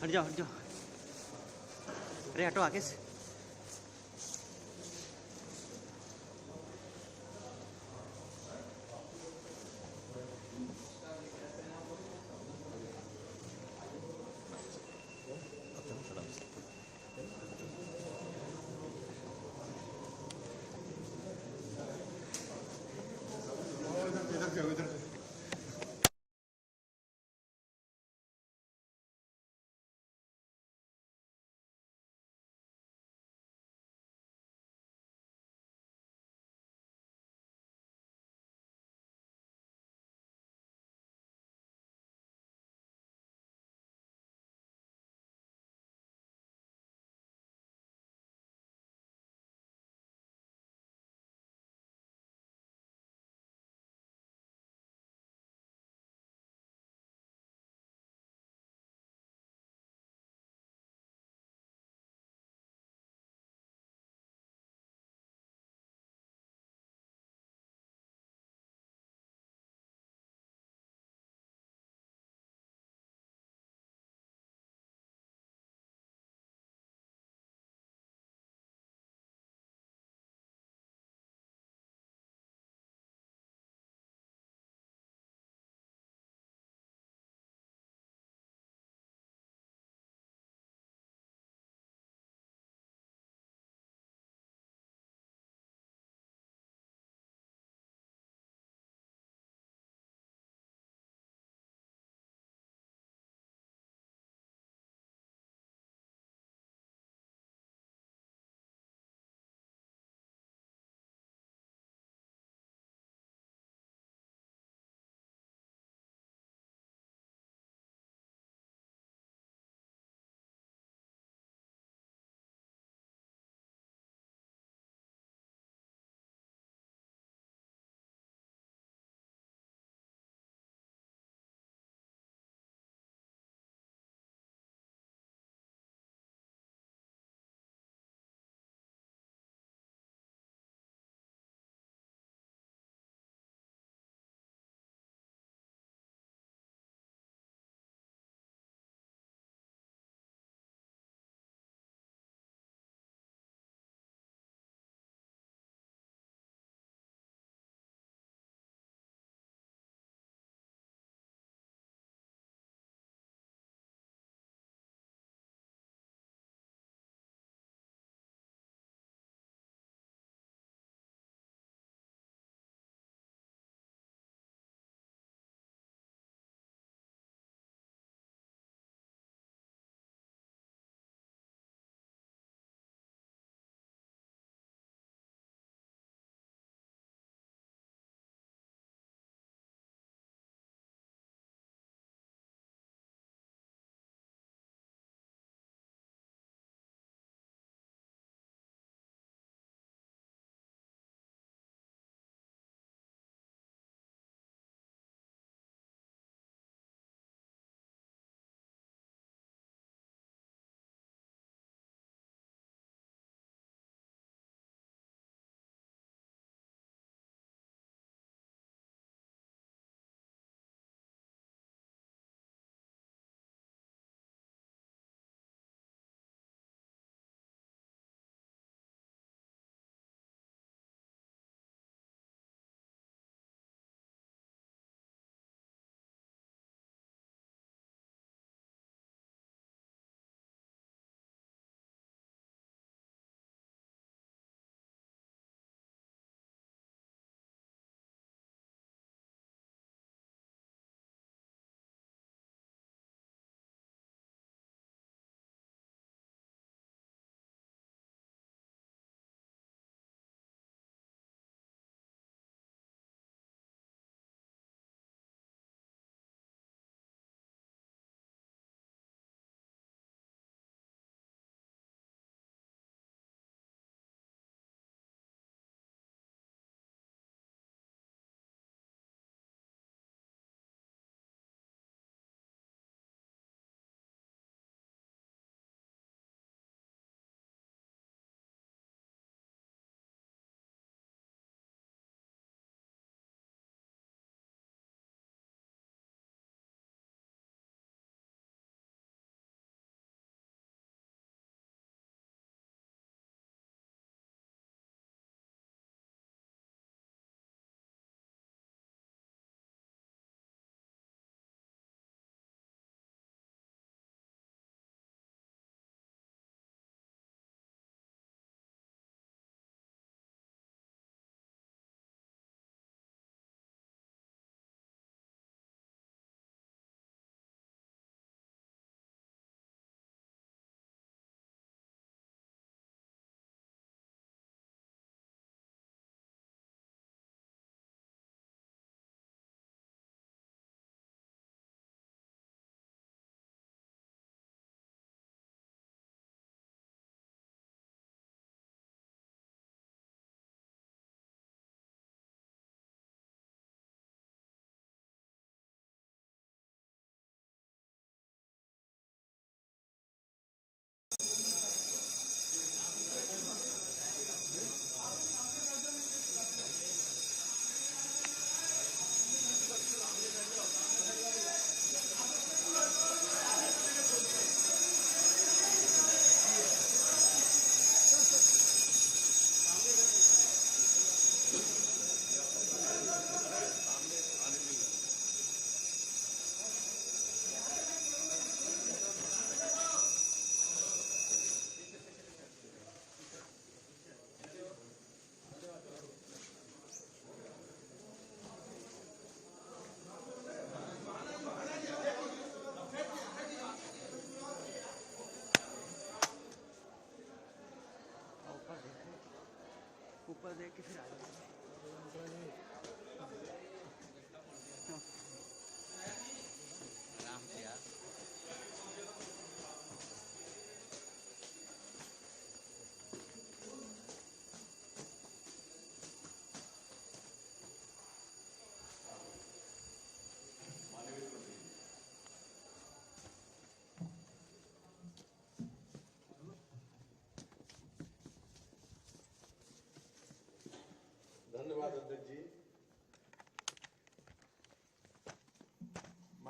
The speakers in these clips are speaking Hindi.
हट जाओ हट जाओ। अरे हटो आगे से। इधर इधर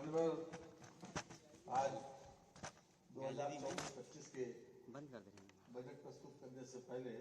माननीय आज 2024-25 के बंद कर दे रहे हैं। बजट प्रस्तुत करने से पहले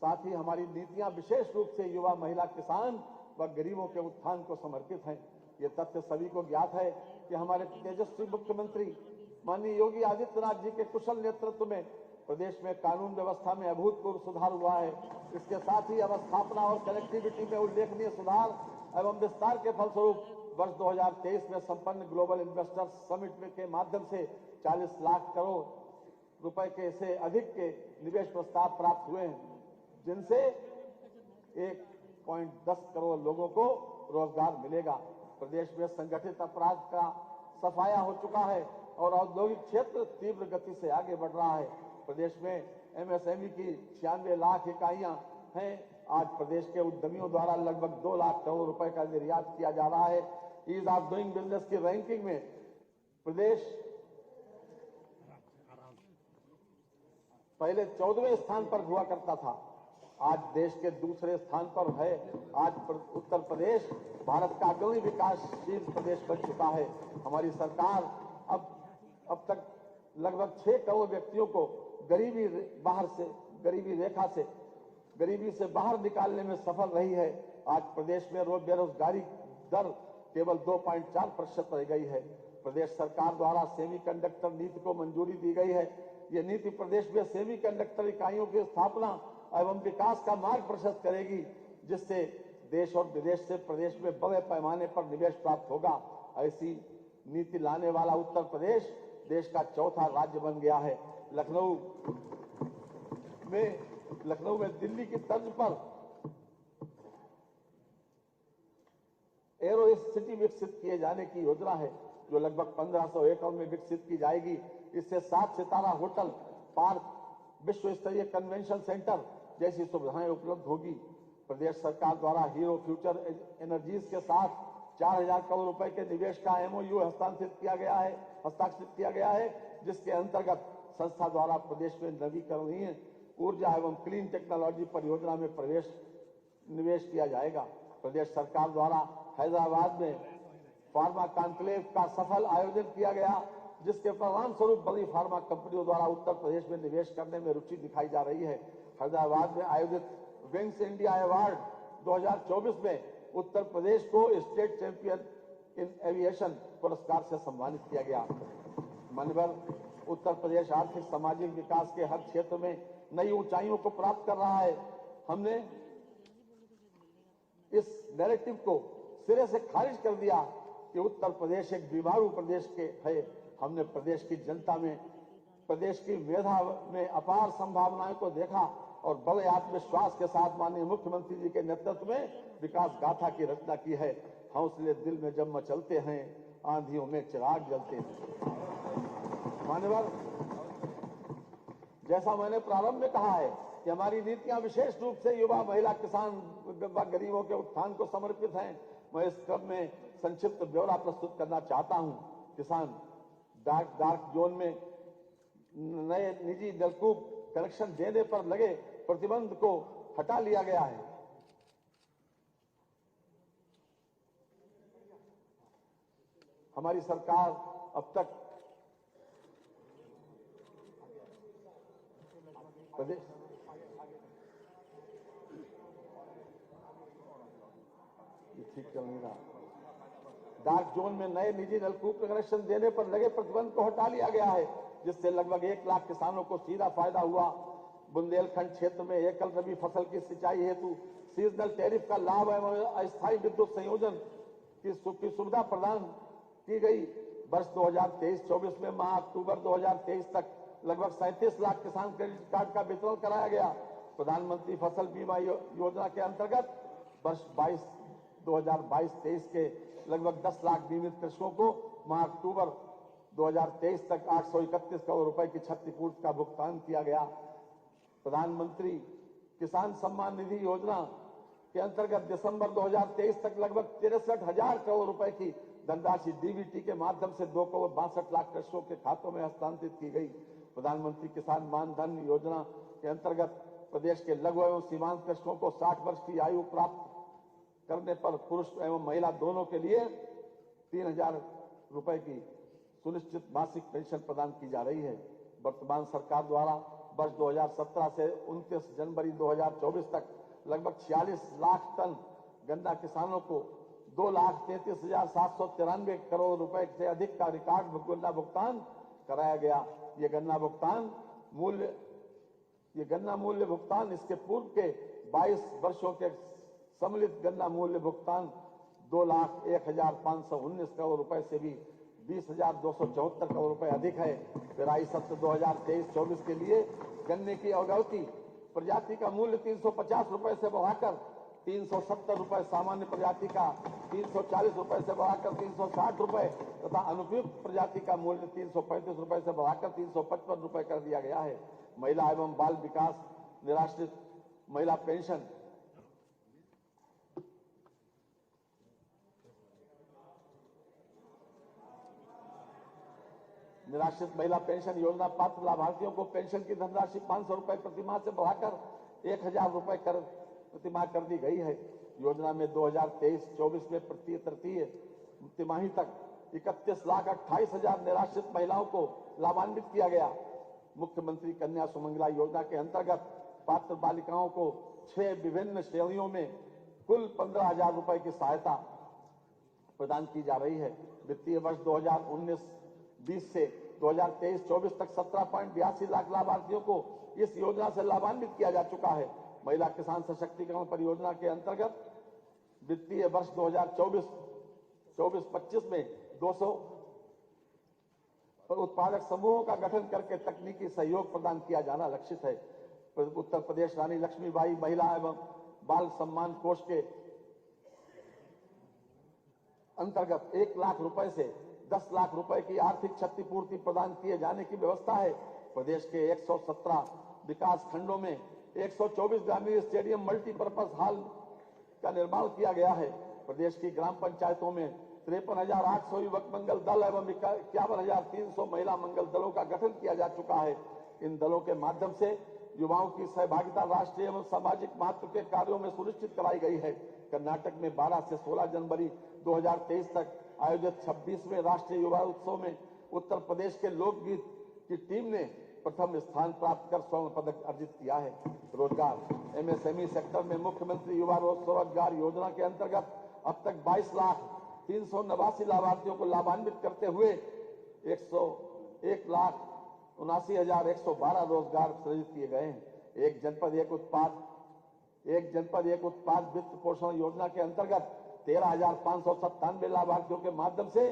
साथ ही हमारी नीतियां विशेष रूप से युवा, महिला, किसान व गरीबों के उत्थान को समर्पित हैं। ये तथ्य सभी को ज्ञात है कि हमारे तेजस्वी मुख्यमंत्री माननीय योगी आदित्यनाथ जी के कुशल नेतृत्व में प्रदेश में कानून व्यवस्था में अभूतपूर्व सुधार हुआ है। इसके साथ ही अवस्थापना और कनेक्टिविटी में उल्लेखनीय सुधार एवं विस्तार के फलस्वरूप वर्ष 2023 में संपन्न ग्लोबल इन्वेस्टर्स समिट के माध्यम से 40 लाख करोड़ रुपए के से अधिक के निवेश प्रस्ताव प्राप्त हुए हैं, जिनसे 1.10 करोड़ लोगों को रोजगार मिलेगा। प्रदेश में संगठित अपराध का सफाया हो चुका है और औद्योगिक क्षेत्र तीव्र गति से आगे बढ़ रहा है। प्रदेश में एमएसएमई की 96 लाख इकाइयां हैं। आज प्रदेश के उद्यमियों द्वारा लगभग 2 लाख करोड़ रुपए का निर्यात किया जा रहा है। ईज ऑफ डूइंग बिजनेस की रैंकिंग में प्रदेश पहले 14वें स्थान पर हुआ करता था, आज देश के दूसरे स्थान पर है। आज उत्तर प्रदेश भारत का अग्रणी विकासशील प्रदेश बन चुका है। हमारी सरकार अब तक लगभग 6 करोड़ व्यक्तियों को गरीबी से बाहर निकालने में सफल रही है। आज प्रदेश में बेरोजगारी दर केवल 2.4% रह गई है। प्रदेश सरकार द्वारा सेमीकंडक्टर नीति को मंजूरी दी गई है। ये नीति प्रदेश में सेमीकंडक्टर इकाइयों की स्थापना एवं विकास का मार्ग प्रशस्त करेगी, जिससे देश और विदेश से प्रदेश में बड़े पैमाने पर निवेश प्राप्त होगा। ऐसी नीति लाने वाला उत्तर प्रदेश देश का चौथा राज्य बन गया है। लखनऊ में दिल्ली की तर्ज पर एरो सिटी विकसित किए जाने की योजना है, जो लगभग 1500 एकड़ में विकसित की जाएगी। इससे 7 सितारा होटल, पार्क, विश्व स्तरीय कन्वेंशन सेंटर जैसी सुविधाएं उपलब्ध होगी। प्रदेश सरकार द्वारा हीरो फ्यूचर एनर्जीज के साथ 4000 करोड़ रुपए के निवेश का MOU हस्ताक्षरित किया गया है, जिसके अंतर्गत संस्था द्वारा प्रदेश में नवीकरणीय ऊर्जा एवं क्लीन टेक्नोलॉजी परियोजना में निवेश किया जाएगा। प्रदेश सरकार द्वारा हैदराबाद में फार्मा कॉन्क्लेव का सफल आयोजन किया गया, जिसके परिणाम स्वरूप बड़ी फार्मा कंपनियों द्वारा उत्तर प्रदेश में निवेश करने में रुचि दिखाई जा रही है। हैदराबाद में आयोजित विंग्स इंडिया अवार्ड 2024 में उत्तर प्रदेश को स्टेट चैंपियन इन एविएशन पुरस्कार से सम्मानित किया गया। मनभर उत्तर प्रदेश आर्थिक सामाजिक विकास के हर क्षेत्र में नई ऊंचाइयों को प्राप्त कर रहा है। हमने इस नैरेटिव को सिरे से खारिज कर दिया कि उत्तर प्रदेश एक बीमारू प्रदेश है। हमने प्रदेश की जनता में, प्रदेश की मेधा में अपार संभावनाओं को देखा और बड़े आत्मविश्वास के साथ माननीय मुख्यमंत्री जी के नेतृत्व में विकास गाथा की रचना की है। हौसले दिल में जब मचलते हैं, आंधियों में चिराग जलते हैं। मान्यवर, जैसा मैंने प्रारंभ में कहा है कि हमारी नीतियां विशेष रूप से युवा, महिला, किसान व गरीबों के उत्थान को समर्पित हैं। मैं इस क्रम में संक्षिप्त ब्यौरा प्रस्तुत करना चाहता हूं। किसान डार्क जोन में नए निजी नलकूप कनेक्शन देने पर लगे प्रतिबंध को हटा लिया गया है। हमारी सरकार अब तक प्रदेश ठीक चल नहीं रहा। डार्क जोन में नए निजी नलकूप कनेक्शन देने पर लगे प्रतिबंध को हटा लिया गया है, जिससे लगभग 1 लाख किसानों को सीधा फायदा हुआ। बुंदेलखंड क्षेत्र में एकल रबी फसल की सिंचाई हेतु सीजनल टैरिफ का लाभ एवं अस्थायी विद्युत संयोजन की सुविधा प्रदान की गई। वर्ष 2023-24 में माह अक्टूबर 2023 तक लगभग 37 लाख किसान क्रेडिट कार्ड का वितरण कराया गया। प्रधानमंत्री फसल बीमा योजना के अंतर्गत वर्ष 2022-23 के लगभग 10 लाख बीमित कृषकों को माह अक्टूबर 2023 तक 831 करोड़ रुपए की क्षतिपूर्ति का भुगतान किया गया। प्रधानमंत्री किसान सम्मान निधि योजना के अंतर्गत दिसंबर 2023 तक लगभग 63,000 करोड़ रुपए की धनराशि DBT के माध्यम से 2 करोड़ 62 लाख कृषकों के खातों में हस्तांतरित की गई। प्रधानमंत्री किसान मान धन योजना के अंतर्गत प्रदेश के लघु एवं सीमांत कृषकों को 60 वर्ष की आयु प्राप्त करने पर पुरुष एवं महिला दोनों के लिए 3,000 रुपए की सुनिश्चित मासिक पेंशन प्रदान की जा रही है। वर्तमान सरकार द्वारा वर्ष 2017 से 29 जनवरी 2024 तक लगभग 46 लाख टन गन्ना किसानों को 2,33,793 करोड़ रुपए से अधिक का रिकॉर्ड गन्ना भुगतान कराया गया। ये गन्ना मूल्य भुगतान इसके पूर्व के 22 वर्षों के सम्मिलित गन्ना मूल्य भुगतान 2,01,519 करोड़ रुपए से भी 20,274 करोड़ रुपए अधिक है। पेराई सत्र 2023-24 के लिए गन्ने की अवगौती प्रजाति का मूल्य 350 रुपए से बढ़ाकर 370 रुपए, सामान्य प्रजाति का 340 रुपए से बढ़ाकर 360 रुपए तथा अनुपयुक्त प्रजाति का मूल्य 335 रुपए से बढ़ाकर 355 रुपए कर दिया गया है। महिला एवं बाल विकास निराश्रित महिला पेंशन योजना पात्र लाभार्थियों को पेंशन की धनराशि 500 रुपए प्रतिमाह से बढ़ाकर 1,000 रुपए प्रतिमाह कर दी गई है। योजना में 2023-24 में प्रति तृतीय तिमाही तक 31,28,000 निराश्रित महिलाओं को लाभान्वित किया गया। मुख्यमंत्री कन्या सुमंगला योजना के अंतर्गत पात्र बालिकाओं को 6 विभिन्न श्रेणियों में कुल 15,000 रुपए की सहायता प्रदान की जा रही है। वित्तीय वर्ष 2019-20 से 2023-24 तक 17.82 लाख लाभार्थियों को इस योजना से लाभान्वित किया जा चुका है। महिला किसान सशक्तिकरण परियोजना के अंतर्गत वित्तीय वर्ष 2024-25 में 200 उत्पादक समूहों का गठन करके तकनीकी सहयोग प्रदान किया जाना लक्षित है। उत्तर प्रदेश रानी लक्ष्मीबाई महिला एवं बाल सम्मान कोष के अंतर्गत 1 लाख रुपए से 10 लाख रुपए की आर्थिक क्षतिपूर्ति प्रदान किए जाने की व्यवस्था है। प्रदेश के 117 विकास खंडों में 124 ग्रामीण स्टेडियम मल्टीपर्पज हॉल का निर्माण किया गया है। प्रदेश की ग्राम पंचायतों में 53,800 युवक मंगल दल एवं 51,300 महिला मंगल दलों का गठन किया जा चुका है। इन दलों के माध्यम से युवाओं की सहभागिता राष्ट्रीय एवं सामाजिक महत्व के कार्यों में सुनिश्चित कराई गई है। कर्नाटक में 12 से 16 जनवरी 2023 तक आयोजित 26वें राष्ट्रीय युवा उत्सव में उत्तर प्रदेश के लोकगीत की टीम ने प्रथम स्थान प्राप्त कर स्वर्ण पदक अर्जित किया है। रोजगार एमएसएमई सेक्टर में मुख्यमंत्री युवा स्वरोजगार योजना के अंतर्गत अब तक 22,389 लाभार्थियों को लाभान्वित करते हुए 1,79,112 रोजगार सृजित किए गए हैं। एक जनपद एक उत्पाद वित्त पोषण योजना के अंतर्गत 13,597 लाभार्थियों के माध्यम से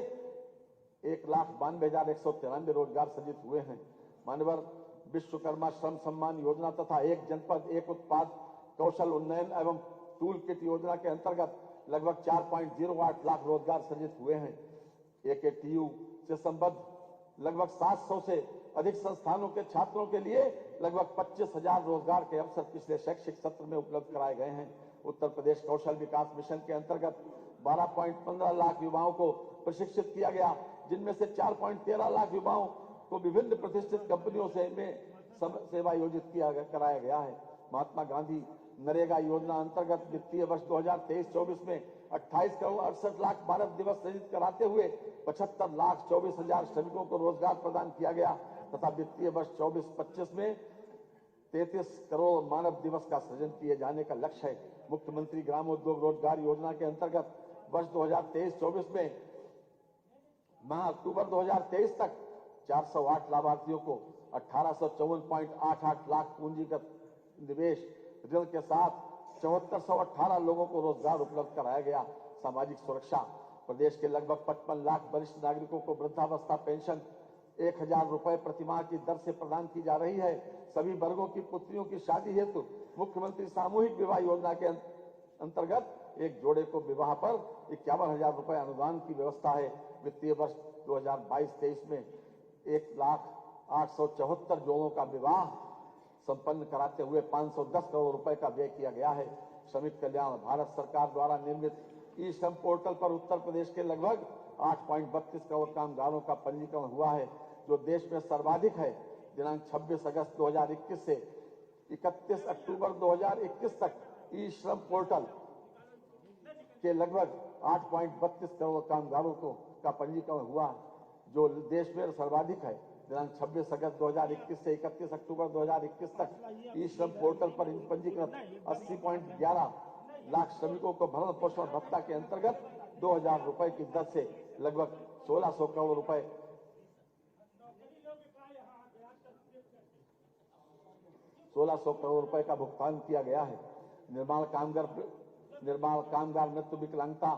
1,92,193 रोजगार सृजित हुए हैं। मानवर विश्वकर्मा श्रम सम्मान योजना तथा एक जनपद एक उत्पाद कौशल उन्नयन एवं टूल किट योजना के अंतर्गत लगभग 4.08 लाख रोजगार सृजित हुए हैं। AKTU से संबद्ध लगभग 700 से अधिक संस्थानों के छात्रों के लिए लगभग 25,000 रोजगार के अवसर पिछले शैक्षिक सत्र में उपलब्ध कराए गए हैं। उत्तर प्रदेश कौशल विकास मिशन के अंतर्गत 12.15 लाख युवाओं को प्रशिक्षित किया गया, जिनमें से 4.13 लाख युवाओं को विभिन्न प्रतिष्ठित कंपनियों से सेवा योजित कराया गया है। महात्मा गांधी नरेगा योजना अंतर्गत वित्तीय वर्ष 2023-24 में 28 करोड़ 68 लाख भारत दिवस सृजित कराते हुए 75,24,000 श्रमिकों को रोजगार प्रदान किया गया तथा वित्तीय वर्ष 24-25 में 33 करोड़ मानव दिवस का सृजन किए जाने का लक्ष्य है। मुख्यमंत्री ग्रामोद्योग रोजगार योजना के अंतर्गत वर्ष 2023-24 में माह अक्टूबर 2023 तक 408 लाभार्थियों को 1854.88 लाख पूंजीगत निवेश ऋण के साथ 7418 लोगों को रोजगार उपलब्ध कराया गया। सामाजिक सुरक्षा प्रदेश के लगभग 55 लाख वरिष्ठ नागरिकों को वृद्धावस्था पेंशन 1,000 रुपए प्रतिमाह की दर से प्रदान की जा रही है। सभी वर्गों की पुत्रियों की शादी हेतु मुख्यमंत्री सामूहिक विवाह योजना के अंतर्गत एक जोड़े को विवाह पर 51,000 रुपए अनुदान की व्यवस्था है। वित्तीय वर्ष 2022-23 में 1,08,74 जोड़ों का विवाह संपन्न कराते हुए 510 करोड़ रुपए का व्यय किया गया है। श्रमिक कल्याण भारत सरकार द्वारा निर्मित ई श्रम पोर्टल पर उत्तर प्रदेश के लगभग 8.32 करोड़ कामगारों का पंजीकरण हुआ है, जो देश में सर्वाधिक है। दिनांक 26 अगस्त 2021 से 31 अक्टूबर 2021 तक ई श्रम पोर्टल के लगभग 8.32 करोड़ कामगारों का पंजीकरण हुआ, जो देश में सर्वाधिक है। दिनांक 26 अगस्त 2021 से 31 अक्टूबर 2021 तक ई श्रम पोर्टल पर पंजीकृत 80.11 लाख श्रमिकों को भरण पोषण भत्ता के अंतर्गत 2,000 रुपए की दर से लगभग 1,600 करोड़ रुपए 1,600 करोड़ रुपए का भुगतान किया गया है। निर्माण कामगार मृत्यु विकलांगता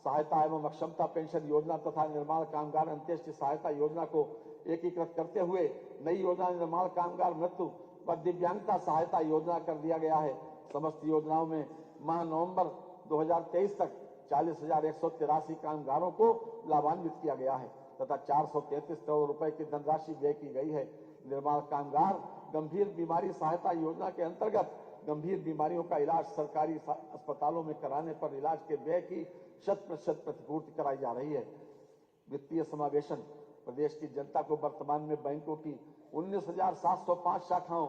सहायता एवं अक्षमता पेंशन योजना तथा निर्माण कामगार अंत्येष्टि सहायता योजना को एकीकृत करते हुए नई योजना निर्माण कामगार मृत्यु व दिव्यांगता सहायता योजना कर दिया गया है। समस्त योजनाओं में माह नवंबर 2023 तक 40,183 कामगारों को लाभान्वित किया गया है तथा 433 करोड़ रुपए की धनराशि व्यय की गई है। निर्माण कामगार गंभीर बीमारी सहायता योजना के अंतर्गत गंभीर बीमारियों का इलाज सरकारी अस्पतालों में कराने पर इलाज के व्यय की 100% प्रतिपूर्ति कराई जा रही है। वित्तीय समावेशन प्रदेश की जनता को वर्तमान में बैंकों की 19,705 शाखाओं,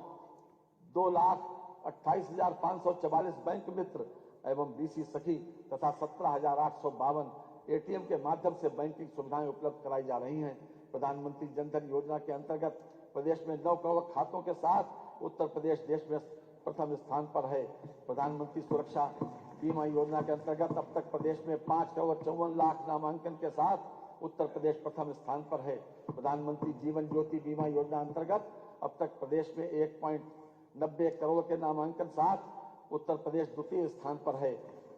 2,28,544 बैंक मित्र एवं BC सखी तथा 17,852 ATM के माध्यम से बैंकिंग सुविधाएं उपलब्ध कराई जा रही हैं। प्रधानमंत्री जनधन योजना के अंतर्गत प्रदेश में 9 करोड़ खातों के साथ उत्तर प्रदेश देश में प्रथम स्थान पर है। प्रधानमंत्री सुरक्षा बीमा योजना के अंतर्गत अब तक प्रदेश में 5,54,00,000 नामांकन के साथ उत्तर प्रदेश प्रथम स्थान पर है। प्रधानमंत्री जीवन ज्योति बीमा योजना अंतर्गत अब तक प्रदेश में 1.90 करोड़ के नामांकन साथ उत्तर प्रदेश द्वितीय स्थान पर है।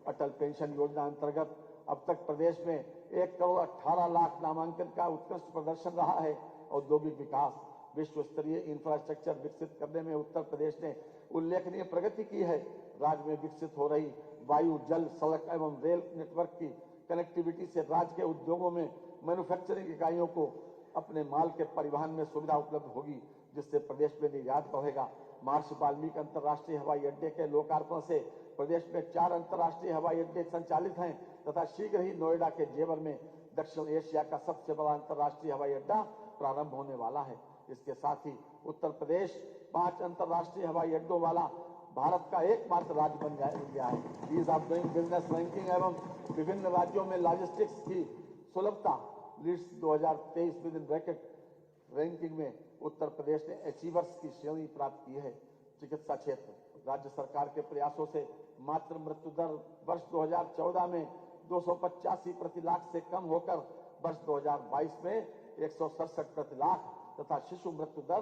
अटल पेंशन योजना अंतर्गत अब तक प्रदेश में 1,18,00,000 नामांकन का उत्कृष्ट प्रदर्शन रहा है। औद्योगिक विकास, विश्व स्तरीय इंफ्रास्ट्रक्चर विकसित करने में उत्तर प्रदेश ने उल्लेखनीय प्रगति की है। राज्य में विकसित हो रही वायु, जल, सड़क एवं रेल नेटवर्क की कनेक्टिविटी से राज्य के उद्योगों में मैन्युफैक्चरिंग इकाइयों को अपने माल के परिवहन में सुविधा उपलब्ध होगी, जिससे प्रदेश में निर्यात बढ़ेगा। महर्षि वाल्मीकि अंतर्राष्ट्रीय हवाई अड्डे के लोकार्पण से प्रदेश में 4 अंतर्राष्ट्रीय हवाई अड्डे संचालित हैं तथा शीघ्र ही नोएडा के जेवर में दक्षिण एशिया का सबसे बड़ा अंतर्राष्ट्रीय हवाई अड्डा प्रारंभ होने वाला है। इसके साथ ही उत्तर प्रदेश 5 अंतर्राष्ट्रीय हवाई अड्डों वाला भारत का एकमात्र राज्य बन गया है। Ease of doing business ranking एवं विभिन्न राज्यों में लॉजिस्टिक्स की सुलभता leads 2023 with in bracket ranking में उत्तर प्रदेश ने अचीवर्स की श्रेणी प्राप्त की है। चिकित्सा क्षेत्र, राज्य सरकार के प्रयासों से मातृ मृत्यु दर वर्ष 2014 में 285 प्रति लाख से कम होकर वर्ष 2022 में 167 प्रति लाख तथा शिशु मृत्यु दर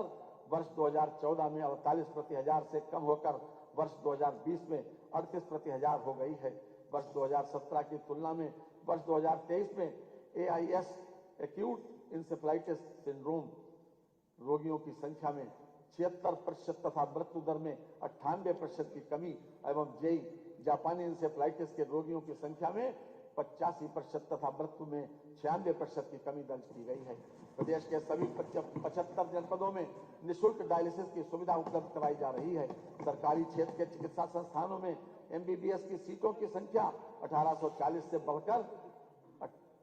वर्ष 2014 में 48 प्रति हजार से कम होकर वर्ष 2020 में 38 प्रति हजार हो गई है। वर्ष 2017 की तुलना में वर्ष 2023 में AIS एक्यूट इंसेफ्लाइटिस सिंड्रोम रोगियों की संख्या में 76% तथा मृत्यु दर में 98% की कमी एवं जेई जापानी इंसेफ्लाइटिस के रोगियों की संख्या में 85% तथा मृत्यु में 96% की कमी दर्ज की गई है। प्रदेश के सभी 75 जनपदों में निःशुल्क डायलिसिस की सुविधा उपलब्ध कराई जा रही है। सरकारी क्षेत्र के चिकित्सा संस्थानों में MBBS की सीटों की संख्या 1840 से बढ़कर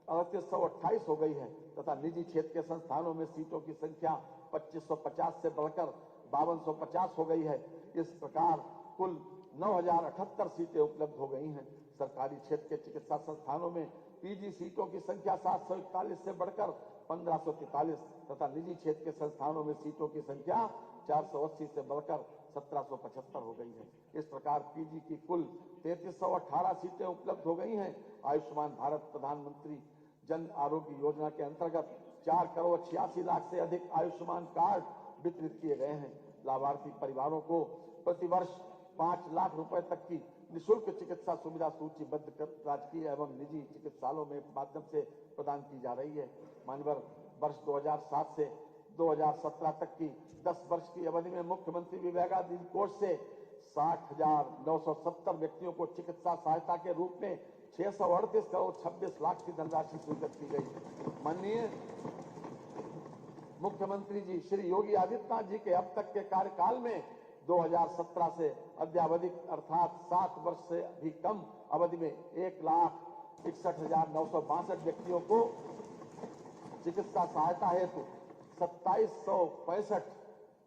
3828 हो गई है तथा निजी क्षेत्र के संस्थानों में सीटों की संख्या 2550 से बढ़कर 5250 हो गई है। इस प्रकार कुल 9078 सीटें उपलब्ध हो गई हैं। सरकारी क्षेत्र के चिकित्सा संस्थानों में PG सीटों की संख्या 741 से बढ़कर 1543 तथा निजी क्षेत्र के संस्थानों में सीटों की संख्या 480 से बढ़कर 1775 हो गई है। इस प्रकार PG की कुल 3318 सीटें उपलब्ध हो गई हैं। आयुष्मान भारत प्रधानमंत्री जन आरोग्य योजना के अंतर्गत 4,86,00,000 से अधिक आयुष्मान कार्ड वितरित किए गए हैं। लाभार्थी परिवारों को प्रतिवर्ष 5 लाख रुपए तक की निःशुल्क चिकित्सा सुविधा सूचीबद्ध कर राजकीय एवं निजी चिकित्सालयों में माध्यम से प्रदान की जा रही है। मानवर वर्ष 2007 से 2017 तक की 10 वर्ष की अवधि में मुख्यमंत्री विवेकाधीन कोष से 60,970 व्यक्तियों को चिकित्सा सहायता के रूप में 638 करोड़ 26 लाख की धनराशि स्वीकृत की गई। माननीय मुख्यमंत्री जी श्री योगी आदित्यनाथ जी के अब तक के कार्यकाल में 2017 से अद्यावधिक अर्थात 7 वर्ष से भी कम अवधि में 1,61,962 व्यक्तियों को चिकित्सा सहायता हेतु 2765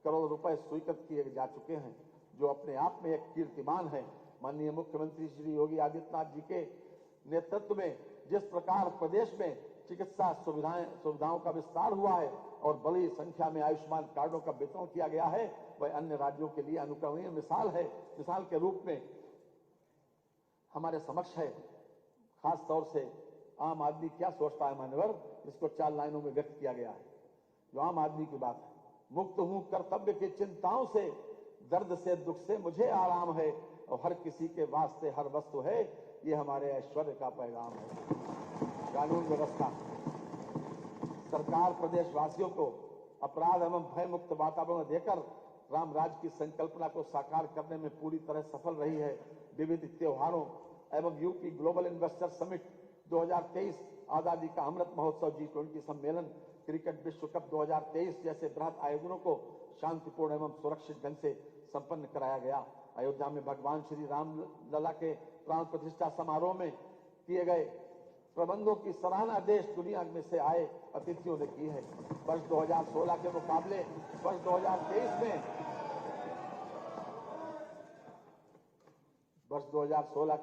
करोड़ रुपए स्वीकृत किए जा चुके हैं, जो अपने आप में एक कीर्तिमान है। माननीय मुख्यमंत्री श्री योगी आदित्यनाथ जी के नेतृत्व में जिस प्रकार प्रदेश में चिकित्सा सुविधाओं का विस्तार हुआ है और बड़ी संख्या में आयुष्मान कार्डों का वितरण किया गया है, वह अन्य राज्यों के लिए अनुकरणीय मिसाल है। मिसाल के रूप में हमारे समक्ष है। खास तौर से आम आदमी क्या सोचता है मान्यवर, इसको 4 लाइनों में व्यक्त किया गया है। जो आम आदमी की बात है, मुक्त हूं कर्तव्य की चिंताओं से, दर्द से दुख से मुझे आराम है, और हर किसी के वास्ते हर वस्तु है, ये हमारे ऐश्वर्य का पैगाम है। कानून व्यवस्था, सरकार प्रदेशवासियों को अपराध एवं भय मुक्त वातावरण देकर राम राज्य की संकल्पना को साकार करने में पूरी तरह सफल रही है। विविध त्योहारों एवं यूपी ग्लोबल इन्वेस्टर समिट 2023, आजादी का अमृत महोत्सव, G20 सम्मेलन, क्रिकेट विश्व कप 2023 जैसे बृहद आयोजनों को शांतिपूर्ण एवं सुरक्षित ढंग से संपन्न कराया गया। अयोध्या में भगवान श्री राम लला के प्राण प्रतिष्ठा समारोह में किए गए प्रबंधों की सराहना देश दुनिया में से आए अतिथियों ने की है। वर्ष 2016 के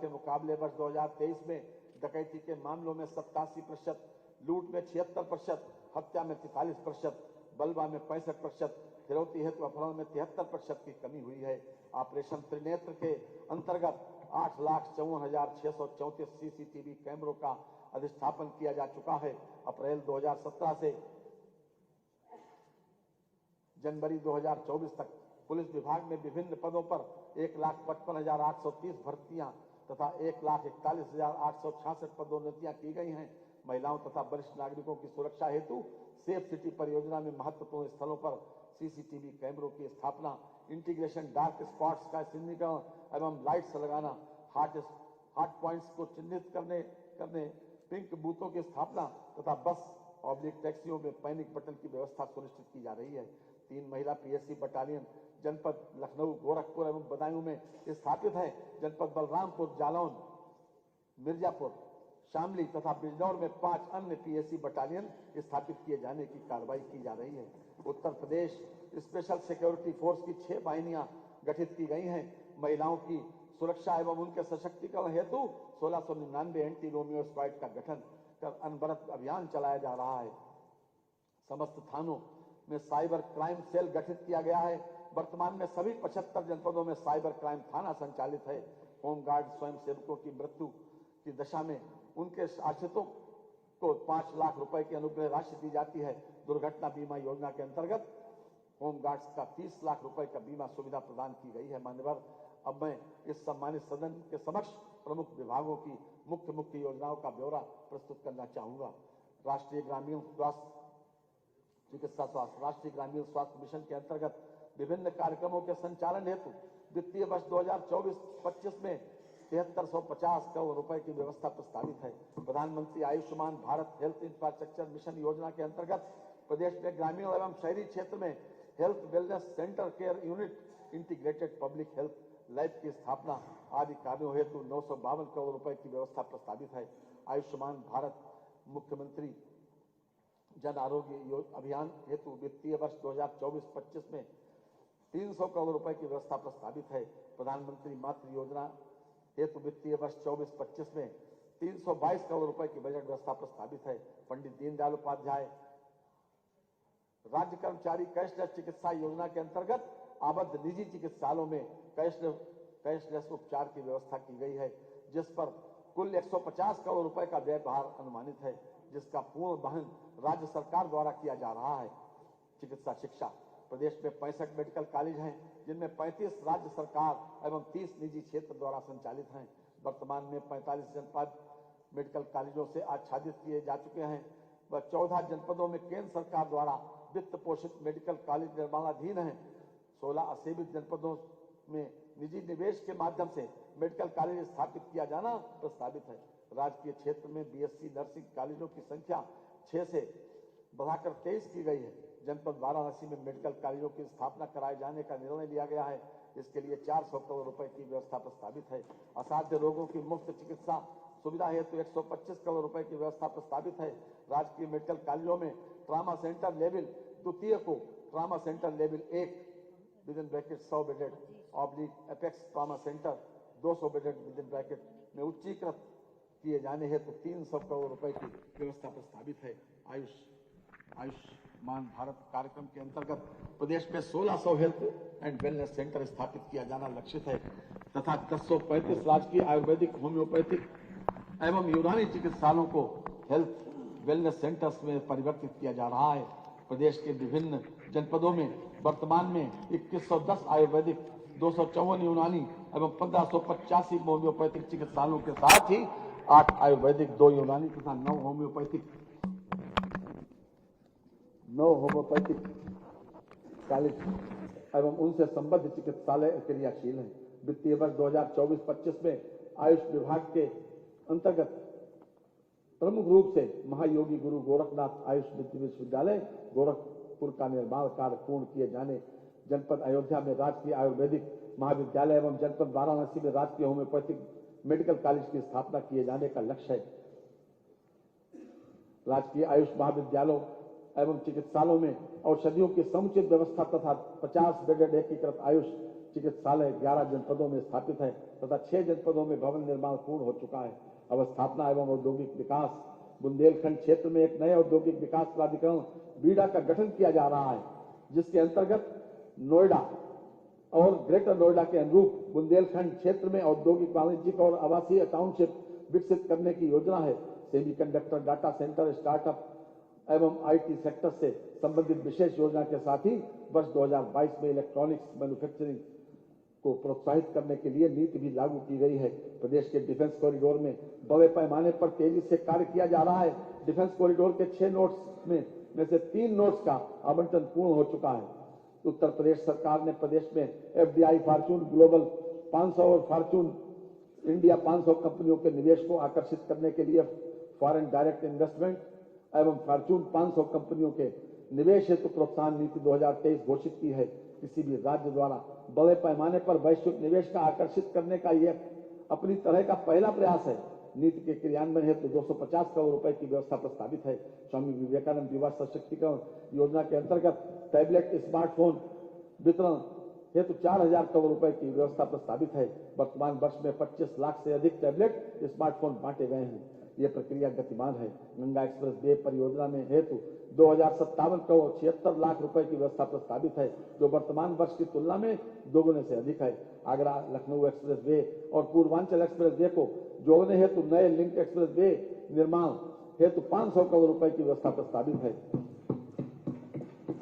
मुकाबले वर्ष 2023 में डकैती के मामलों में 87%, लूट में 76%, हत्या में 43%, बलवा में 65%, फिरौती हेतु अपहरण में 73% की कमी हुई है। ऑपरेशन त्रिनेत्र के अंतर्गत 8,54,634 CCTV कैमरों का अधिष्ठापन किया जा चुका है। अप्रैल 2017 से जनवरी 2024 तक पुलिस विभाग में विभिन्न पदों पर 1,55,830 भर्तियां तथा 1,41,866 पदोन्नतियां की गई हैं। महिलाओं तथा वरिष्ठ नागरिकों की सुरक्षा हेतु सेफ सिटी परियोजना में महत्वपूर्ण स्थलों पर सीसीटीवी कैमरों की स्थापना, इंटीग्रेशन, डार्क स्पॉट्स का चिन्हीकरण एवं लाइट्स लगाना, हॉट पॉइंट्स को चिन्हित करने पिंक बूथों की स्थापना तथा बस टैक्सियों में पैनिक बटन की व्यवस्था सुनिश्चित की जा रही है। 3 महिला पीएससी बटालियन जनपद लखनऊ, गोरखपुर एवं बदायूं में स्थापित है। जनपद बलरामपुर, जालौन, मिर्जापुर, शामली तथा बिजनौर में 5 अन्य पीएससी बटालियन स्थापित किए जाने की कार्रवाई की जा रही है। Uttar Pradesh special security force की 6 वाहिनियां गठित की गई हैं। महिलाओं की सुरक्षा एवं उनके सशक्तिकरण हेतु 1699 एंटी रोमियो स्क्वाड का गठन कर अनवरत अभियान चलाया जा रहा है। समस्त थानों में साइबर क्राइम सेल गठित किया गया है। वर्तमान में सभी 75 जनपदों में साइबर क्राइम थाना संचालित है। होमगार्ड स्वयं सेवकों की मृत्यु की दशा में उनके आश्रितों को 5 लाख रुपए की अनुग्रह राशि दी जाती है। दुर्घटना बीमा योजना के अंतर्गत होमगार्ड्स का 30 लाख रुपए का बीमा सुविधा प्रदान की गई है। मान्यवर, अब मैं इस सम्मानित सदन के समक्ष प्रमुख विभागों की मुख्य योजनाओं का ब्यौरा प्रस्तुत करना चाहूंगा। राष्ट्रीय ग्रामीण स्वास्थ्य मिशन के अंतर्गत विभिन्न कार्यक्रमों के संचालन हेतु वित्तीय वर्ष 2024-25 में 7350 करोड़ रुपए की व्यवस्था प्रस्तावित है। प्रधानमंत्री Ayushman Bharat health infrastructure mission योजना के अंतर्गत प्रदेश में ग्रामीण एवं शहरी क्षेत्र में health wellness centre, care unit, integrated public health lab की स्थापना आदि कार्यों हेतु 952 करोड़ रुपए की व्यवस्था प्रस्तावित है। आयुष्मान भारत मुख्यमंत्री जन आरोग्य अभियान हेतु वित्तीय वर्ष 2024-25 में 300 करोड़ रुपए की व्यवस्था प्रस्तावित है। प्रधानमंत्री मातृ योजना हेतु वित्तीय वर्ष 24-25 में 322 करोड़ रुपए की बजट व्यवस्था प्रस्तावित है। पंडित दीनदयाल उपाध्याय राज्य कर्मचारी कैशलेस चिकित्सा योजना के अंतर्गत आबद्ध निजी चिकित्सालयों में कैशलेस उपचार की व्यवस्था की गई है, जिस पर कुल 150 करोड़ रुपए का व्यय भार अनुमानित है, जिसका पूर्ण वहन राज्य सरकार द्वारा किया जा रहा है। चिकित्सा शिक्षा प्रदेश में 65 मेडिकल कॉलेज हैं, जिनमें 35 राज्य सरकार एवं 30 निजी क्षेत्र द्वारा संचालित हैं। वर्तमान में 45 जनपद मेडिकल कॉलेजों से आच्छादित किए जा चुके हैं व 14 जनपदों में केंद्र सरकार द्वारा वित्त पोषित मेडिकल कॉलेज निर्माणाधीन हैं। 16 असेवित जनपदों में निजी निवेश के माध्यम से मेडिकल कॉलेज स्थापित किया जाना प्रस्तावित है। राजकीय क्षेत्र में बीएससी नर्सिंग कॉलेजों की संख्या 6 से बढ़ाकर 23 की गई है। जनपद वाराणसी में मेडिकल कॉलेजों की स्थापना कराए जाने का निर्णय लिया गया है। इसके लिए 400 करोड़ रुपए की व्यवस्था प्रस्तावित है। असाध्य रोगों की मुफ्त चिकित्सा सुविधा हेतु 125 करोड़ रुपए की व्यवस्था प्रस्तावित है। राजकीय मेडिकल कॉलेजों में ट्रामा सेंटर लेवल द्वितीय को trauma centre level 1 within bracket 100 bedded apex trauma centre 200 bedded within bracket में उच्चीकृत किए जाने हेतु 300 करोड़ रुपए की व्यवस्था प्रस्तावित है। आयुष्मान भारत कार्यक्रम के अंतर्गत प्रदेश में 1600 हेल्थ एंड वेलनेस सेंटर स्थापित किया जाना लक्षित है तथा 1035 राजकीय आयुर्वेदिक, होम्योपैथिक एवं यूनानी चिकित्सालयों को हेल्थ वेलनेस सेंटर्स में परिवर्तित किया जा रहा है। प्रदेश के विभिन्न जनपदों में वर्तमान में 2110 आयुर्वेदिक, 254 यूनानी एवं 1585 होम्योपैथिक चिकित्सालयों के साथ ही 8 आयुर्वेदिक, 2 यूनानी तथा 9 होम्योपैथिक कॉलेज एवं उनसे संबद्ध चिकित्सालय क्रियाशील हैं। वित्तीय वर्ष 2024-25 में आयुष विभाग के अंतर्गत प्रमुख रूप से महायोगी गुरु गोरखनाथ आयुष विश्वविद्यालय गोरखपुर का निर्माण कार्य पूर्ण किए जाने, जनपद अयोध्या में राजकीय आयुर्वेदिक महाविद्यालय एवं जनपद वाराणसी में राजकीय होम्योपैथिक मेडिकल कॉलेज की स्थापना किए जाने का लक्ष्य है। राजकीय आयुष महाविद्यालयों एवं चिकित्सालयों में औषधियों की समुचित व्यवस्था तथा 50 बेडेड एकीकृत आयुष चिकित्सालय 11 जनपदों में स्थापित है तथा 6 जनपदों में भवन निर्माण पूर्ण हो चुका है। अवस्थापना एवं औद्योगिक विकास बुंदेलखंड क्षेत्र में एक नए औद्योगिक विकास प्राधिकरण बीडा का गठन किया जा रहा है, जिसके अंतर्गत नोएडा और ग्रेटर नोएडा के अनुरूप बुंदेलखंड क्षेत्र में औद्योगिक, वाणिज्यिक और आवासीय टाउनशिप विकसित करने की योजना है। सेमीकंडक्टर, डाटा सेंटर, स्टार्टअप एवं आईटी सेक्टर से संबंधित विशेष योजना के साथ ही वर्ष 2022 में इलेक्ट्रॉनिक्स मैन्युफैक्चरिंग को प्रोत्साहित करने के लिए नीति भी लागू की गई है। प्रदेश के डिफेंस कॉरिडोर में बड़े पैमाने पर तेजी से कार्य किया जा रहा है। डिफेंस कॉरिडोर के 6 नोड्स में से 3 नोड्स का आवंटन पूर्ण हो चुका है। उत्तर प्रदेश सरकार ने प्रदेश में एफडीआई, फॉर्च्यून ग्लोबल 500 और फॉर्च्यून इंडिया 500 कंपनियों के निवेश को आकर्षित करने के लिए फॉरेन डायरेक्ट इन्वेस्टमेंट एवं फॉर्च्यून 500 कंपनियों के निवेश हेतु प्रोत्साहन नीति 2023 घोषित की है। किसी भी राज्य द्वारा बड़े पैमाने पर वैश्विक निवेश का आकर्षित करने का यह अपनी तरह का पहला प्रयास है। नीति के क्रियान्वयन हेतु 250 करोड़ रुपए की व्यवस्था प्रस्तावित है। स्वामी विवेकानंद युवा सशक्तिकरण योजना के अंतर्गत टैबलेट, स्मार्टफोन वितरण हेतु 4000 करोड़ रुपए की व्यवस्था प्रस्तावित है। वर्तमान वर्ष में 25 लाख से अधिक टैबलेट, स्मार्टफोन बांटे गए हैं। ये प्रक्रिया गतिमान है। गंगा एक्सप्रेस वे परियोजना में हेतु 2057 करोड़ 76 लाख रुपए की व्यवस्था प्रस्तावित है, जो वर्तमान वर्ष की तुलना में दोगुने से अधिक है। आगरा लखनऊ एक्सप्रेस वे और पूर्वांचल एक्सप्रेस वे को जोड़ने हेतु नए लिंक एक्सप्रेस वे निर्माण हेतु 500 करोड़ रुपए की व्यवस्था प्रस्तावित है।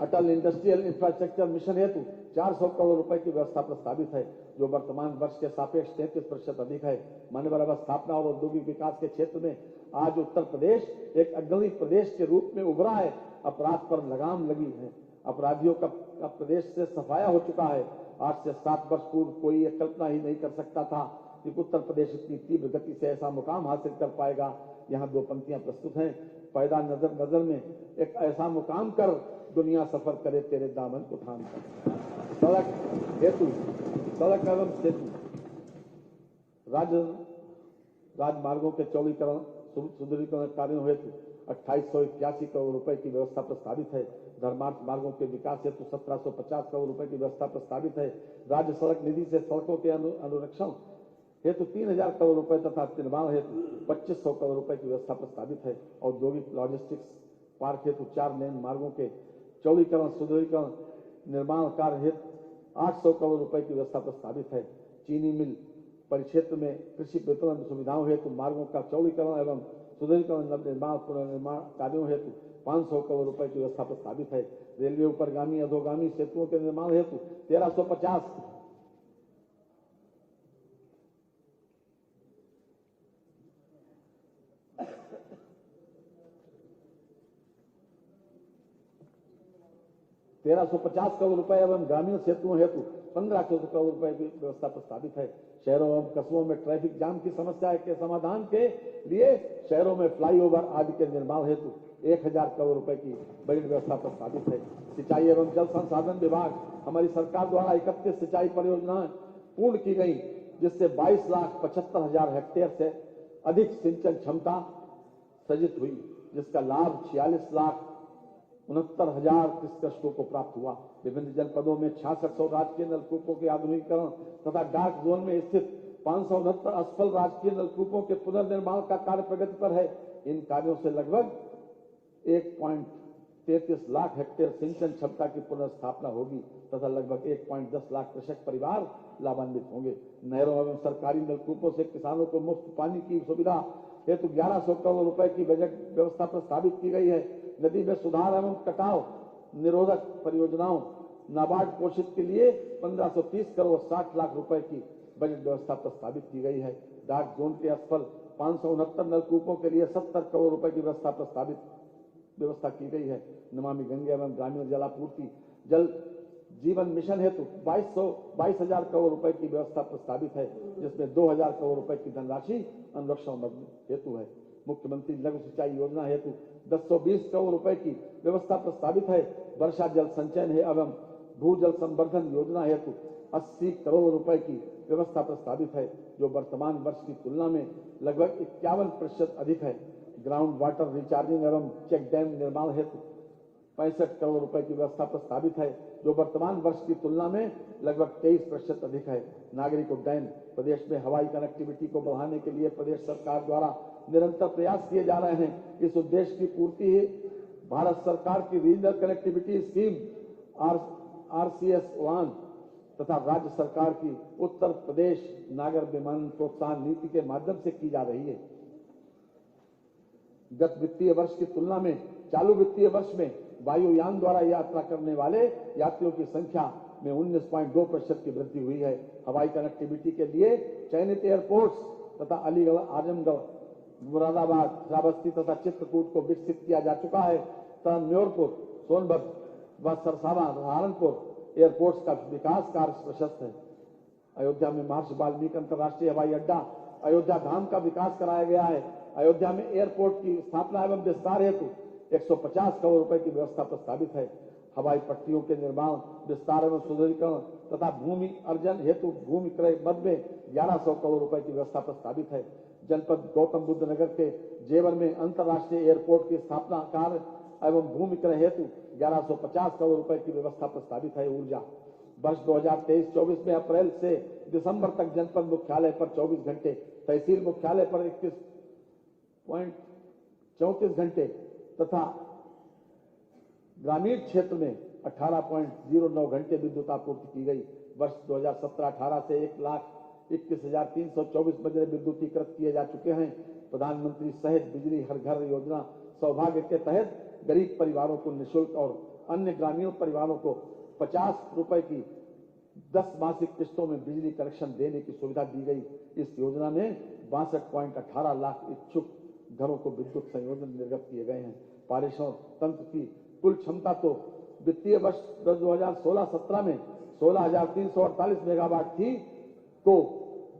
अटल इंडस्ट्रियल इंफ्रास्ट्रक्चर मिशन हेतु 400 करोड़ रुपए की व्यवस्था प्रस्तावित है, जो वर्तमान वर्ष के सापेक्ष 33% अधिक है। मानव अवस्थापना और औद्योगिक विकास के क्षेत्र में आज उत्तर प्रदेश एक अग्रणी प्रदेश के रूप में उभरा है। अपराध पर लगाम लगी है। अपराधियों का प्रदेश से सफाया हो चुका है। आज से 7 वर्ष पूर्व कोई ये कल्पना ही नहीं कर सकता था कि उत्तर प्रदेश इतनी तीव्र गति से ऐसा मुकाम हासिल कर पाएगा। यहाँ 2 पंक्तियां प्रस्तुत हैं। पैदा नजर नजर में एक ऐसा मुकाम कर, दुनिया सफर करे तेरे दामन को थाम कर। सड़क एवं सेतु, राजमार्गों के चौड़ीकरण, सुदृढ़ीकरण कार्यों हेतु 2881 करोड़ रुपए की व्यवस्था प्रस्तावित है। धर्मार्थ मार्गों के विकास हेतु 1750 करोड़ रुपए की व्यवस्था प्रस्तावित है। राज्य सड़क निधि से सड़कों के अनुरक्षण हेतु 3000 करोड़ रुपए तथा निर्माण हेतु 2500 करोड़ रुपए की व्यवस्था प्रस्तावित है। औद्योगिक लॉजिस्टिक्स पार्क हेतु 4 लेन मार्गों के चौड़ीकरण, सुदृढ़ीकरण, निर्माण कार्य हेतु 800 करोड़ रुपए की व्यवस्था प्रस्तावित है। चीनी मिल परिक्षेत्र में कृषि विपणन सुविधाओं हेतु मार्गों का चौड़ीकरण एवं सुदृढ़ीकरण, निर्माण, पुनर्निर्माण कार्यों हेतु 500 करोड़ रुपए की व्यवस्था प्रस्तावित है। रेलवे ऊपरगामी अधोगामी सेतुओं के निर्माण हेतु 1350 करोड़ रुपए एवं ग्रामीण सेतुओं हेतु 15 करोड़ रुपए की व्यवस्था प्रस्तावित है। शहरों एवं कस्बों में ट्रैफिक जाम की समस्या के समाधान के लिए शहरों में फ्लाईओवर आदि के निर्माण हेतु 1000 करोड़ रुपए की बजट व्यवस्था प्रस्तावित है। सिंचाई एवं जल संसाधन विभाग हमारी सरकार द्वारा 31 सिंचाई परियोजनाएं पूर्ण की गई, जिससे 22,75,000 हेक्टेयर से अधिक सिंचन क्षमता सृजित हुई, जिसका लाभ 46,69,000 कृषकों को प्राप्त हुआ। विभिन्न जनपदों में 6600 राजकीय नलकूपों के आधुनिकीकरण तथा डार्क जोन में स्थित 569 असफल राजकीय नलकूपों के पुनर्निर्माण का कार्य प्रगति पर है। इन कार्यों से लगभग 1.33 लाख हेक्टेयर सिंचन क्षमता की पुनर्स्थापना होगी तथा लगभग 1.10 लाख कृषक परिवार लाभान्वित होंगे। नहरों एवं सरकारी नलकूपों से किसानों को मुफ्त पानी की सुविधा हेतु 1100 करोड़ रुपए की बजट व्यवस्था प्रस्तावित की गई है। नदी में सुधार एवं कटाव निरोधक परियोजनाओं नाबार्ड पोषित के लिए 1530 करोड़ 60 लाख रुपए की बजट व्यवस्था प्रस्तावित की गई है। डार्क जोन के असफल 569 नलकूपों के लिए 70 करोड़ रुपए की व्यवस्था की गई है। नमामि गंगे एवं ग्रामीण जलापूर्ति जल जीवन मिशन हेतु 22,000 करोड़ रुपए की व्यवस्था प्रस्तावित है, जिसमें 2000 करोड़ रुपए की धनराशि अनुरक्षण हेतु है। मुख्यमंत्री लघु सिंचाई योजना हेतु 220 करोड़ रुपए की व्यवस्था प्रस्तावित है। वर्षा जल संचयन है एवं भूजल संवर्धन योजना हेतु 80 करोड़ रुपए की व्यवस्था प्रस्तावित है, जो वर्तमान वर्ष की तुलना में लगभग 51% अधिक है। ग्राउंड वाटर रिचार्जिंग एवं चेक डैम निर्माण हेतु 65 करोड़ रुपए की व्यवस्था प्रस्तावित है, जो वर्तमान वर्ष की तुलना में लगभग 23% अधिक है। नागरिक उड्डयन, प्रदेश में हवाई कनेक्टिविटी को बढ़ाने के लिए प्रदेश सरकार द्वारा निरंतर प्रयास किए जा रहे हैं। इस उद्देश्य की पूर्ति भारत सरकार की रीजनल कनेक्टिविटी स्कीम RCS-1 तथा राज्य सरकार की उत्तर प्रदेश नागर विमानन प्रोत्साहन नीति के माध्यम से की जा रही है। गत वित्तीय वर्ष की तुलना में चालू वित्तीय वर्ष में वायुयान द्वारा यात्रा करने वाले यात्रियों की संख्या में 19.2% की वृद्धि हुई है। हवाई कनेक्टिविटी के लिए चयनित एयरपोर्ट्स तथा अलीगढ़, आजमगढ़, मुरादाबाद, श्रावस्ती तथा चित्रकूट को विकसित किया जा चुका है तथा म्योरपुर, सोनभद्र व सरसावा, सहारनपुर एयरपोर्ट्स का विकास कार्य प्रशस्त है। अयोध्या में महर्षि वाल्मीकि अंतर्राष्ट्रीय हवाई अड्डा, अयोध्या धाम का विकास कराया गया है। अयोध्या में एयरपोर्ट की स्थापना एवं विस्तार हेतु 150 करोड़ रुपए की व्यवस्था प्रस्तावित है। हवाई पट्टियों के निर्माण, विस्तार एवं सुदृढ़ीकरण तथा भूमि अर्जन हेतु भूमि क्रय मद में 1100 करोड़ रुपए की व्यवस्था प्रस्तावित है। जनपद गौतम बुद्ध नगर के जेवर में अंतर्राष्ट्रीय एयरपोर्ट की स्थापना कार्य एवं भूमि क्रय हेतु 1150 करोड़ रुपए की व्यवस्था प्रस्तावित है। ऊर्जा वर्ष 2023-24 में अप्रैल से दिसंबर तक जनपद मुख्यालय पर 24 घंटे, तहसील मुख्यालय पर 21.34 घंटे तथा ग्रामीण क्षेत्र में 18.09 घंटे विद्युत आपूर्ति की गई। वर्ष 2017-18 से 1,21,324 बजरे विद्युतीकृत किए जा चुके हैं। प्रधानमंत्री सहज बिजली हर घर योजना सौभाग्य के तहत गरीब परिवारों को निःशुल्क और अन्य ग्रामीण परिवारों को 50 रुपए की 10 मासिक किस्तों में बिजली कनेक्शन देने की सुविधा दी गई। इस योजना में 62.18 लाख इच्छुक घरों को विद्युत संयोजन निर्गत किए गए हैं। पारेषण तंत्र की कुल क्षमता तो वित्तीय वर्ष 2016-17 में 16,348 मेगावाट थी, तो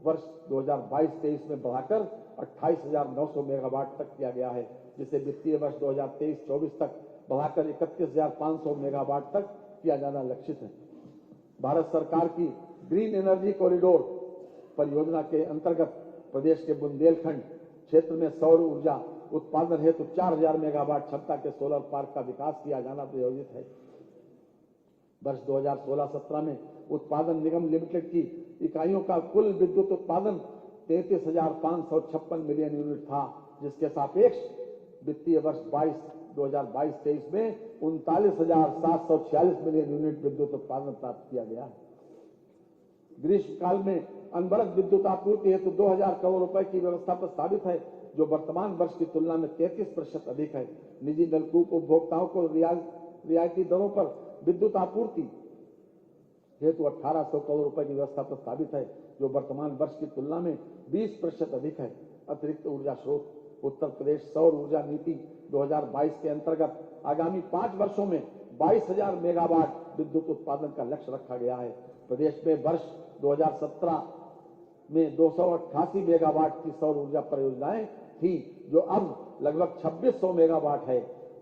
वर्ष 2022-23 में बढ़ाकर 28,900 मेगावाट तक किया गया है, जिसे वित्तीय वर्ष 2023-24 तक बढ़ाकर 31,500 मेगावाट तक किया जाना लक्षित है। भारत सरकार की ग्रीन एनर्जी कॉरिडोर परियोजना के अंतर्गत प्रदेश के बुंदेलखंड क्षेत्र में सौर ऊर्जा उत्पादन हेतु 4,000 मेगावाट क्षमता के सोलर पार्क का विकास किया जाना प्रयोजित है। वर्ष 2016-17 में उत्पादन निगम लिमिटेड की इकाइयों का कुल विद्युत उत्पादन 33,556 मिलियन यूनिट था, जिसके सापेक्ष वित्तीय वर्ष 2022-23 में 39,746 मिलियन यूनिट विद्युत उत्पादन प्राप्त किया गया है। ग्रीष्म काल में अनवरत विद्युत आपूर्ति हेतु 2,000 करोड़ रुपए की व्यवस्था प्रस्तावित है, जो वर्तमान वर्ष की तुलना में 33% अधिक है। निजी नलकूप उपभोक्ताओं को रियायती दरों पर विद्युत आपूर्ति हेतु 1,800 करोड़ रुपए की व्यवस्था प्रस्तावित है, जो वर्तमान वर्ष की तुलना में 20% अधिक है। अतिरिक्त ऊर्जा स्रोत उत्तर प्रदेश सौर ऊर्जा नीति 2022 के अंतर्गत आगामी 5 वर्षों में 22,000 मेगावाट विद्युत उत्पादन का लक्ष्य रखा गया है। प्रदेश में वर्ष 2017 में 288 मेगावाट की सौर ऊर्जा परियोजनाएं थी, जो अब लगभग 2600 मेगावाट है।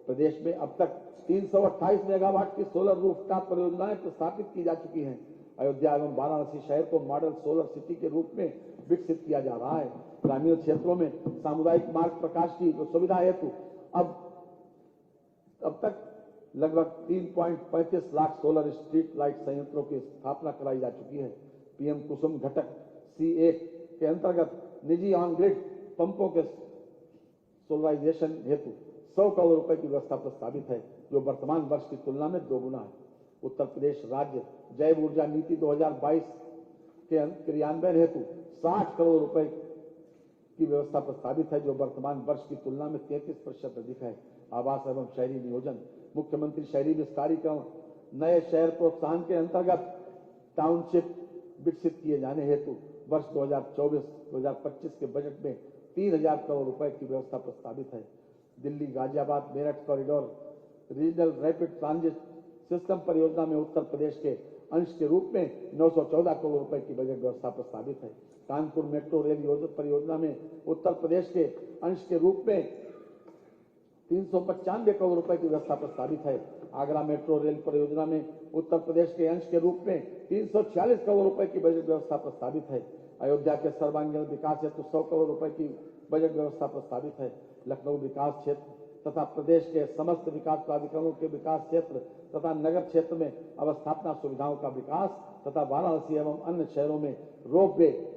प्रदेश में अब तक 328 मेगावाट की सोलर रूफटॉप परियोजनाएं प्रस्तावित की जा चुकी हैं। अयोध्या एवं वाराणसी शहर को मॉडल सोलर सिटी के रूप में विकसित किया जा रहा है। ग्रामीण क्षेत्रों में सामुदायिक मार्ग प्रकाश की सुविधा हेतु अब तक लगभग 3.35 लाख सोलर स्ट्रीट लाइट संयंत्रों की स्थापना कराई जा चुकी है। पीएम कुसुम घटक C1 के अंतर्गत निजी ऑन ग्रिड पंपों के सोलराइजेशन हेतु 100 करोड़ रुपए की व्यवस्था प्रस्तावित है, जो वर्तमान वर्ष की तुलना में दोगुना है। उत्तर प्रदेश राज्य जैव ऊर्जा नीति 2022 के क्रियान्वयन हेतु 60 करोड़ रुपए की व्यवस्था प्रस्तावित है, जो वर्तमान वर्ष की तुलना में 33% अधिक है। आवास एवं शहरी नियोजन मुख्यमंत्री शहरी विस्तारीकरण नए शहर प्रोत्साहन के अंतर्गत टाउनशिप विकसित किए जाने हेतु वर्ष 2024-2025 के बजट में 3,000 करोड़ रुपए की व्यवस्था प्रस्तावित है। Delhi Ghaziabad Meerut corridor regional rapid transit system परियोजना में उत्तर प्रदेश के अंश के रूप में 914 करोड़ रुपए की बजट व्यवस्था प्रस्तावित है। कानपुर मेट्रो रेल परियोजना में उत्तर प्रदेश के अंश के रूप में 395 करोड़ रुपए की व्यवस्था प्रस्तावित है। आगरा मेट्रो रेल परियोजना में उत्तर प्रदेश के अंश के रूप में 346 करोड़ रुपए की बजट व्यवस्था प्रस्तावित है। अयोध्या के सर्वांगीण विकास हेतु 100 करोड़ रुपए की बजट व्यवस्था प्रस्तावित है। लखनऊ विकास क्षेत्र तथा प्रदेश के समस्त विकास प्राधिकरणों के विकास क्षेत्र तथा नगर क्षेत्र में अवस्थापना सुविधाओं का विकास तथा वाराणसी एवं अन्य शहरों में रोपवे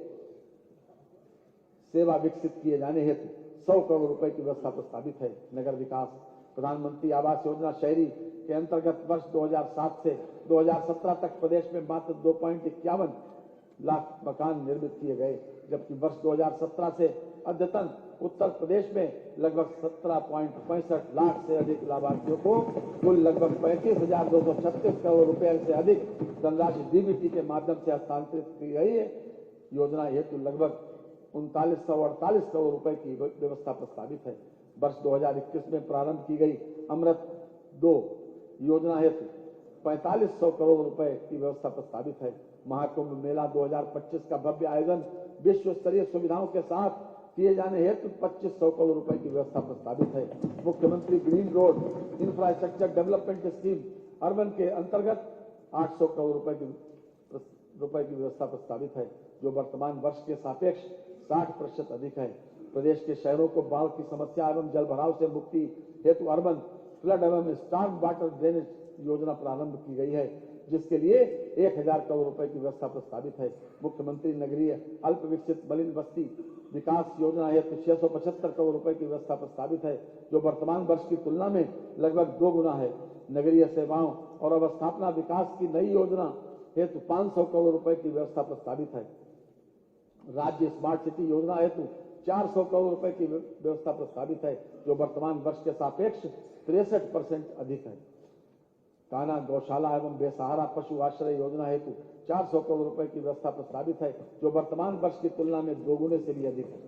सेवा विकसित किए जाने हेतु 100 करोड़ रुपए की व्यवस्था प्रस्तावित है। नगर विकास प्रधानमंत्री आवास योजना शहरी के अंतर्गत वर्ष 2007 से 2017 तक प्रदेश में मात्र 2.51 लाख मकान निर्मित किए गए, जबकि वर्ष 2017 से अद्यतन उत्तर प्रदेश में लगभग 17.65 लाख से अधिक लाभार्थियों को कुल लगभग 35,236 करोड़ रुपए से अधिक धनराशि डीबीटी के माध्यम से हस्तांतरित की गई है। योजना हेतु लगभग 3948 करोड़ रुपए की व्यवस्था प्रस्तावित है। वर्ष 2021 में प्रारंभ की गई अमृत 2 योजना हेतु 4500 करोड़ रुपए की व्यवस्था प्रस्तावित है। महाकुंभ मेला 2025 का भव्य आयोजन विश्व स्तरीय सुविधाओं के साथ किए जाने हेतु 2500 करोड़ रुपए की व्यवस्था प्रस्तावित है। मुख्यमंत्री green road infrastructure development scheme urban के अंतर्गत 800 करोड़ रुपए की व्यवस्था प्रस्तावित है, जो वर्तमान वर्ष के सापेक्ष 60% अधिक है। प्रदेश के शहरों को बाढ़ की समस्या एवं जल भराव से मुक्ति हेतु अर्बन फ्लड एवं स्टॉर्म वाटर ड्रेनेज योजना प्रारंभ की गई है, जिसके लिए 1000 करोड़ रुपए की व्यवस्था प्रस्तावित है। मुख्यमंत्री नगरीय अल्प विकसित मलिन बस्ती विकास योजना हेतु 675 करोड़ रुपए की व्यवस्था प्रस्तावित है, जो वर्तमान वर्ष की तुलना में लगभग 2 गुना है। नगरीय सेवाओं और अवस्थापना विकास की नई योजना हेतु 500 करोड़ रुपए की व्यवस्था प्रस्तावित है। राज्य स्मार्ट सिटी योजना हेतु 400 करोड़ रुपए की व्यवस्था प्रस्तावित है, जो वर्तमान वर्ष के सापेक्ष 63% अधिक है। कान्हा गौशाला एवं बेसहारा पशु आश्रय योजना हेतु 400 करोड़ रुपए की व्यवस्था प्रस्तावित है, जो वर्तमान वर्ष की तुलना में 2 गुने से भी अधिक है।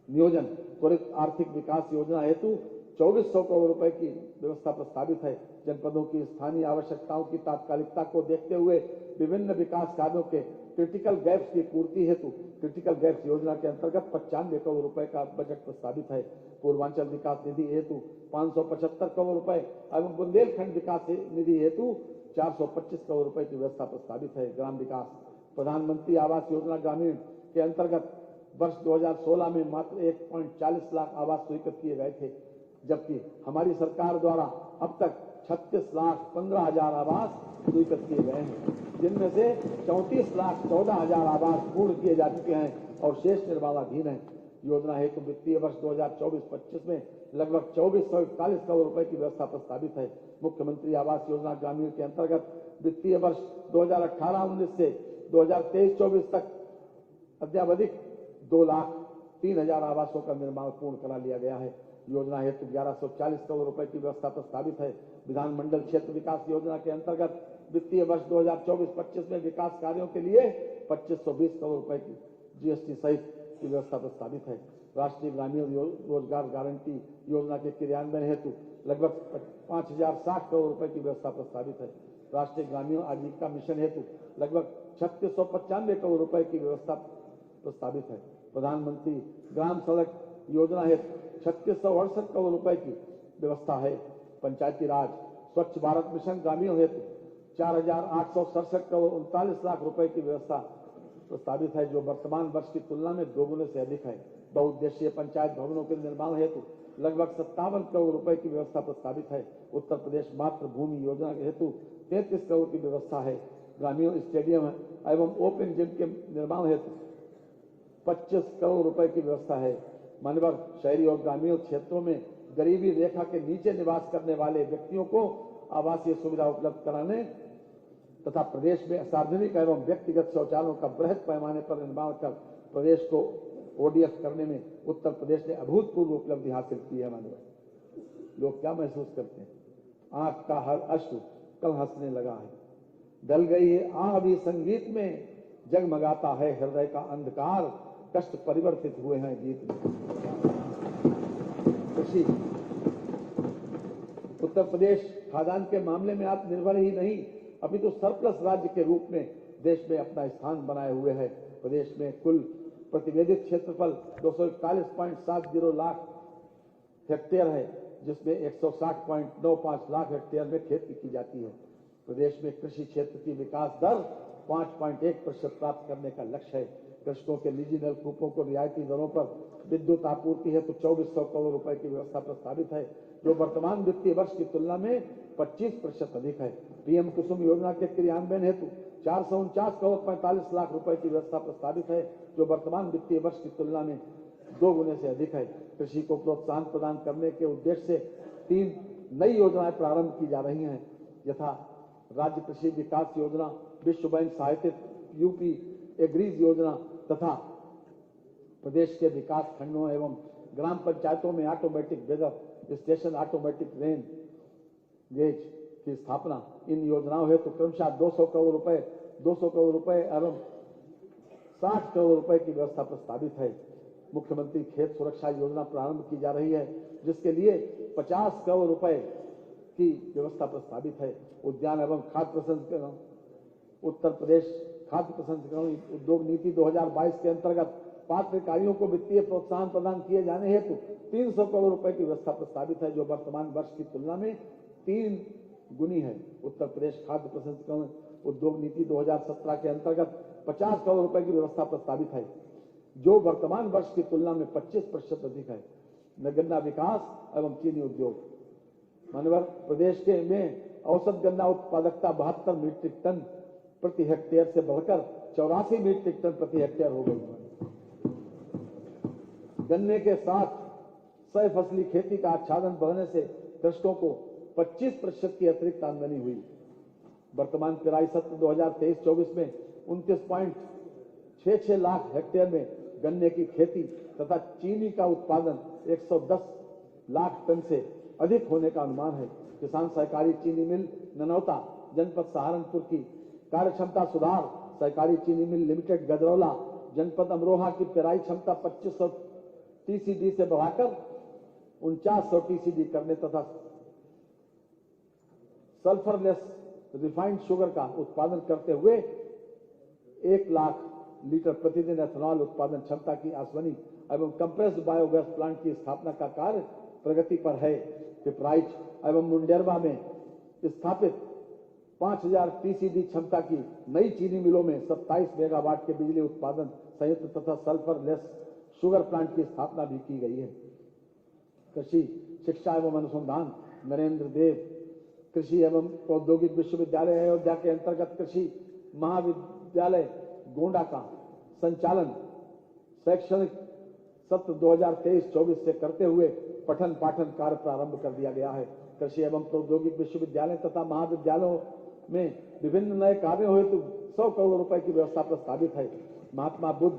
नियोजन त्वरित आर्थिक विकास योजना हेतु 2400 करोड़ रुपए की व्यवस्था प्रस्तावित है। जनपदों की स्थानीय आवश्यकताओं की तात्कालिकता को देखते हुए विभिन्न विकास कार्यों के क्रिटिकल गैप्स की पूर्ति हेतु क्रिटिकल गैप्स योजना के अंतर्गत 95 करोड़ रुपए का बजट प्रस्तावित है। पूर्वांचल विकास निधि हेतु 575 करोड़ रुपए एवं बुंदेलखंड विकास निधि हेतु 425 करोड़ रुपए की व्यवस्था प्रस्तावित है। ग्राम विकास प्रधानमंत्री आवास योजना ग्रामीण के अंतर्गत वर्ष 2016 में मात्र 1.40 लाख आवास स्वीकृत किए गए थे, जबकि हमारी सरकार द्वारा अब तक 36,15,000 आवास स्वीकृत किए गए हैं, जिनमें से 34,14,000 आवास पूर्ण किए जा चुके हैं और शेष निर्माणाधीन हैं। योजना हेतु वित्तीय वर्ष 2024-25 में लगभग 2441 करोड़ रुपए की व्यवस्था प्रस्तावित है। मुख्यमंत्री आवास योजना ग्रामीण के अंतर्गत वित्तीय वर्ष 2018-19 से 2023-24 तक अद्यावधिक 2,03,000 आवासों का निर्माण पूर्ण करा लिया गया है। योजना हेतु 1140 करोड़ रुपए की व्यवस्था प्रस्तावित है। विधानमंडल क्षेत्र विकास योजना के अंतर्गत वित्तीय वर्ष 2024-25 में विकास कार्यों के लिए 2520 करोड़ रुपए की जीएसटी सहित की व्यवस्था प्रस्तावित है। राष्ट्रीय ग्रामीण रोजगार गारंटी योजना के क्रियान्वयन हेतु लगभग 5060 करोड़ रुपए की व्यवस्था प्रस्तावित है। राष्ट्रीय ग्रामीण आजीविका मिशन हेतु लगभग 3695 करोड़ रुपए की व्यवस्था प्रस्तावित है। प्रधानमंत्री ग्राम सड़क योजना हेतु 3668 करोड़ रुपए की व्यवस्था है। पंचायती राज स्वच्छ भारत मिशन ग्रामीण हेतु 4,867 करोड़ 39 लाख रुपए की व्यवस्था प्रस्तावित है, जो वर्तमान वर्ष की तुलना में 2 गुने से अधिक है। बहुउद्देशीय पंचायत भवनों के निर्माण हेतु लगभग 57 करोड़ रुपए की व्यवस्था प्रस्तावित है। उत्तर प्रदेश मातृभूमि योजना हेतु 33 करोड़ की व्यवस्था है। ग्रामीण स्टेडियम एवं ओपन जिम के निर्माण हेतु 25 करोड़ रुपए की व्यवस्था है। मानवर शहरी और ग्रामीण क्षेत्रों में गरीबी रेखा के नीचे निवास करने वाले व्यक्तियों को आवासीय सुविधा उपलब्ध कराने तथा प्रदेश में सार्वजनिक एवं व्यक्तिगत शौचालयों का बृहद पैमाने पर निर्माण कर प्रदेश को ओडीएफ करने में उत्तर प्रदेश ने अभूतपूर्व उपलब्धि हासिल की है। मानव लोग क्या महसूस करते हैं? आंख का हर अश्रु कल हंसने लगा है, डल गई है आह भी संगीत में, जगमगाता है हृदय का अंधकार, कष्ट परिवर्तित हुए हैं गीत में। कृषि उत्तर प्रदेश खाद्यान्न के मामले में आत्मनिर्भर ही नहीं अपितु सरप्लस राज्य के रूप में देश में अपना स्थान बनाए हुए है। प्रदेश में कुल प्रतिवेदित क्षेत्रफल 241.70 लाख हेक्टेयर है, जिसमें 160.95 लाख हेक्टेयर में खेती की जाती है। प्रदेश में कृषि क्षेत्र की विकास दर 5.1% प्राप्त करने का लक्ष्य है। कृषकों के निजी नलकूपों को रियायती दरों पर विद्युत आपूर्ति है तो 2400 करोड़ रुपए की व्यवस्था प्रस्तावित है, जो वर्तमान वित्तीय वर्ष की तुलना में 25% अधिक है। पीएम कुसुम योजना के क्रियान्वयन हेतु 449 करोड़ 45 लाख रुपए की व्यवस्था प्रस्तावित है, जो वर्तमान वित्तीय वर्ष की तुलना में 2 गुने से अधिक है। कृषि को प्रोत्साहन प्रदान करने के उद्देश्य से 3 नई योजनाएं प्रारंभ की जा रही हैं, यथा राज्य कृषि विकास योजना, विश्व बैंक सहायतित यूपी एग्रीज योजना तथा प्रदेश के विकास खंडों एवं ग्राम पंचायतों में automatic weather station, automatic rain gauge की स्थापना। इन योजनाओं हेतु क्रमशः 200 करोड़ रुपए एवं 60 करोड़ रुपए की व्यवस्था प्रस्तावित है। मुख्यमंत्री खेत सुरक्षा योजना प्रारंभ की जा रही है, जिसके लिए 50 करोड़ रुपए की व्यवस्था प्रस्तावित है। उद्यान एवं खाद्य प्रसंस्करण, उत्तर प्रदेश खाद्य प्रसंस्करण उद्योग नीति 2022 के अंतर्गत पात्र इकाइयों को वित्तीय प्रोत्साहन प्रदान किए जाने हेतु 300 करोड़ रुपए की व्यवस्था प्रस्तावित है, जो वर्तमान वर्ष की तुलना में 3 गुनी है। उत्तर प्रदेश खाद्य प्रसंस्करण उद्योग नीति 2017 के अंतर्गत 50 करोड़ रुपए की व्यवस्था प्रस्तावित है, जो वर्तमान वर्ष की तुलना में 25% अधिक है। गन्ना विकास एवं चीनी उद्योग, मानवर प्रदेश के में औसत गन्ना उत्पादकता 72 मीट्रिक टन प्रति हेक्टेयर से बढ़कर 84 मीट्रिक टन प्रति हेक्टेयर हो गई है। गन्ने के साथ सह फसली खेती का आच्छादन बढ़ने से कृषकों को 25% की अतिरिक्त आमदनी हुई। वर्तमान पेराई सत्र 2023-24 में 29.66 लाख हेक्टेयर में गन्ने की खेती तथा चीनी का उत्पादन 110 लाख टन से अधिक होने का अनुमान है। किसान सहकारी चीनी मिल ननौता जनपद सहारनपुर की कार्य क्षमता सुधार, सहकारी चीनी मिल लिमिटेड गजरौला जनपद अमरोहा की पेराई क्षमता 2500 टीसीडी से बढ़ाकर 4900 टीसीडी करने तथा सल्फरलेस रिफाइंड शुगर का उत्पादन करते हुए 1 लाख लीटर प्रतिदिन एथेनॉल उत्पादन क्षमता की आसवनी एवं कंप्रेस्ड बायोगैस प्लांट की स्थापना का कार्य प्रगति पर है। पिपराइच एवं मुंडेरवा में स्थापित 5000 टीसीडी क्षमता की नई चीनी मिलों में 27 मेगावाट के बिजली उत्पादन संयंत्र तथा सल्फरलेस शुगर प्लांट की स्थापना भी की गई है। कृषि शिक्षा एवं अनुसंधान नरेंद्र देव कृषि एवं प्रौद्योगिक विश्वविद्यालय अयोध्या के अंतर्गत कृषि महाविद्यालय गोंडा का संचालन शैक्षणिक सत्र 2023-24 से करते हुए पठन पाठन कार्य प्रारंभ कर दिया गया है। कृषि एवं प्रौद्योगिक विश्वविद्यालय तथा महाविद्यालयों में विभिन्न नए कार्यों हेतु 100 करोड़ रुपए की व्यवस्था प्रस्तावित है। महात्मा बुद्ध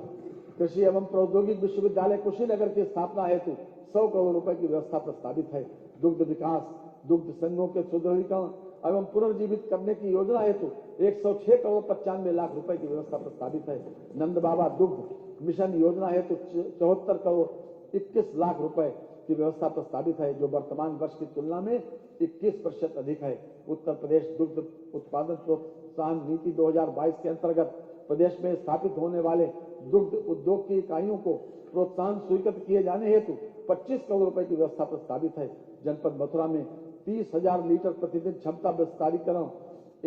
कृषि एवं प्रौद्योगिक विश्वविद्यालय कुशीनगर की स्थापना हेतु 100 करोड़ रुपए की व्यवस्था प्रस्तावित है। दुग्ध विकास, दुग्ध संघों के सुदृढ़ीकरण एवं पुनर्जीवित करने की योजना हेतु 106 करोड़ 95 लाख रुपए की व्यवस्था प्रस्तावित है। नंद बाबा दुग्ध मिशन योजना हेतु 74 करोड़ 21 लाख रुपए की व्यवस्था प्रस्तावित है, जो वर्तमान वर्ष की तुलना में 21% अधिक है। उत्तर प्रदेश दुग्ध उत्पादन प्रोत्साहन नीति 2022 के अंतर्गत प्रदेश में स्थापित होने वाले दुग्ध उद्योग की इकाइयों को प्रोत्साहन स्वीकृत किए जाने हेतु 25 करोड़ रुपए की व्यवस्था प्रस्तावित है। जनपद मथुरा में 30,000 लीटर प्रतिदिन क्षमता विस्तारीकरण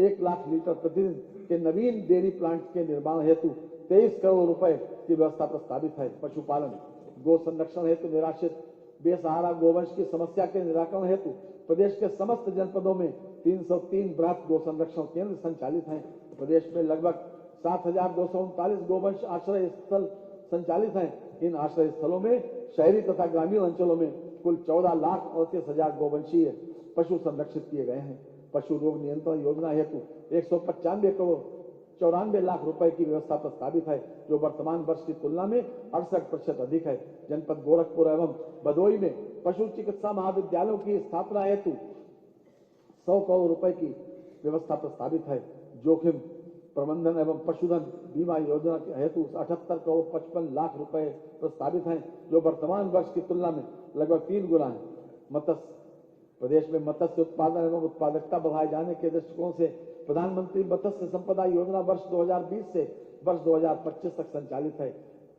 1 लाख लीटर प्रतिदिन के नवीन डेयरी प्लांट के निर्माण हेतु 23 करोड़ रुपए की व्यवस्था प्रस्तावित है। पशुपालन गो संरक्षण हेतु निराश्रित बेसहारा गोवंश की समस्या के निराकरण हेतु प्रदेश के समस्त जनपदों में 303 बृहत गो संरक्षण केंद्र संचालित हैं। प्रदेश में लगभग 7,239 गोवंश आश्रय स्थल संचालित हैं। इन आश्रय स्थलों में शहरी तथा ग्रामीण अंचलों में कुल 14,38,000 गोवंशीय पशु संरक्षित किए गए हैं। पशु रोग नियंत्रण योजना हेतु 195 करोड़ 94 लाख रुपए की व्यवस्था प्रस्तावित है, जो वर्तमान वर्ष की तुलना में 68% अधिक है। जनपद गोरखपुर एवं भदोई में पशु चिकित्सा महाविद्यालयों की स्थापना हेतु 100 करोड़ रुपए की व्यवस्था प्रस्तावित है। जोखिम प्रबंधन एवं पशुधन बीमा योजना के हेतु 78 करोड़ 55 लाख रुपए प्रस्तावित हैं, जो वर्तमान वर्ष की तुलना में लगभग 3 गुना है। मत्स्य प्रदेश में मत्स्य उत्पादन एवं उत्पादकता बढ़ाए जाने के दृष्टिकोण से प्रधानमंत्री मत्स्य संपदा योजना वर्ष 2020 से वर्ष 2025 तक संचालित है।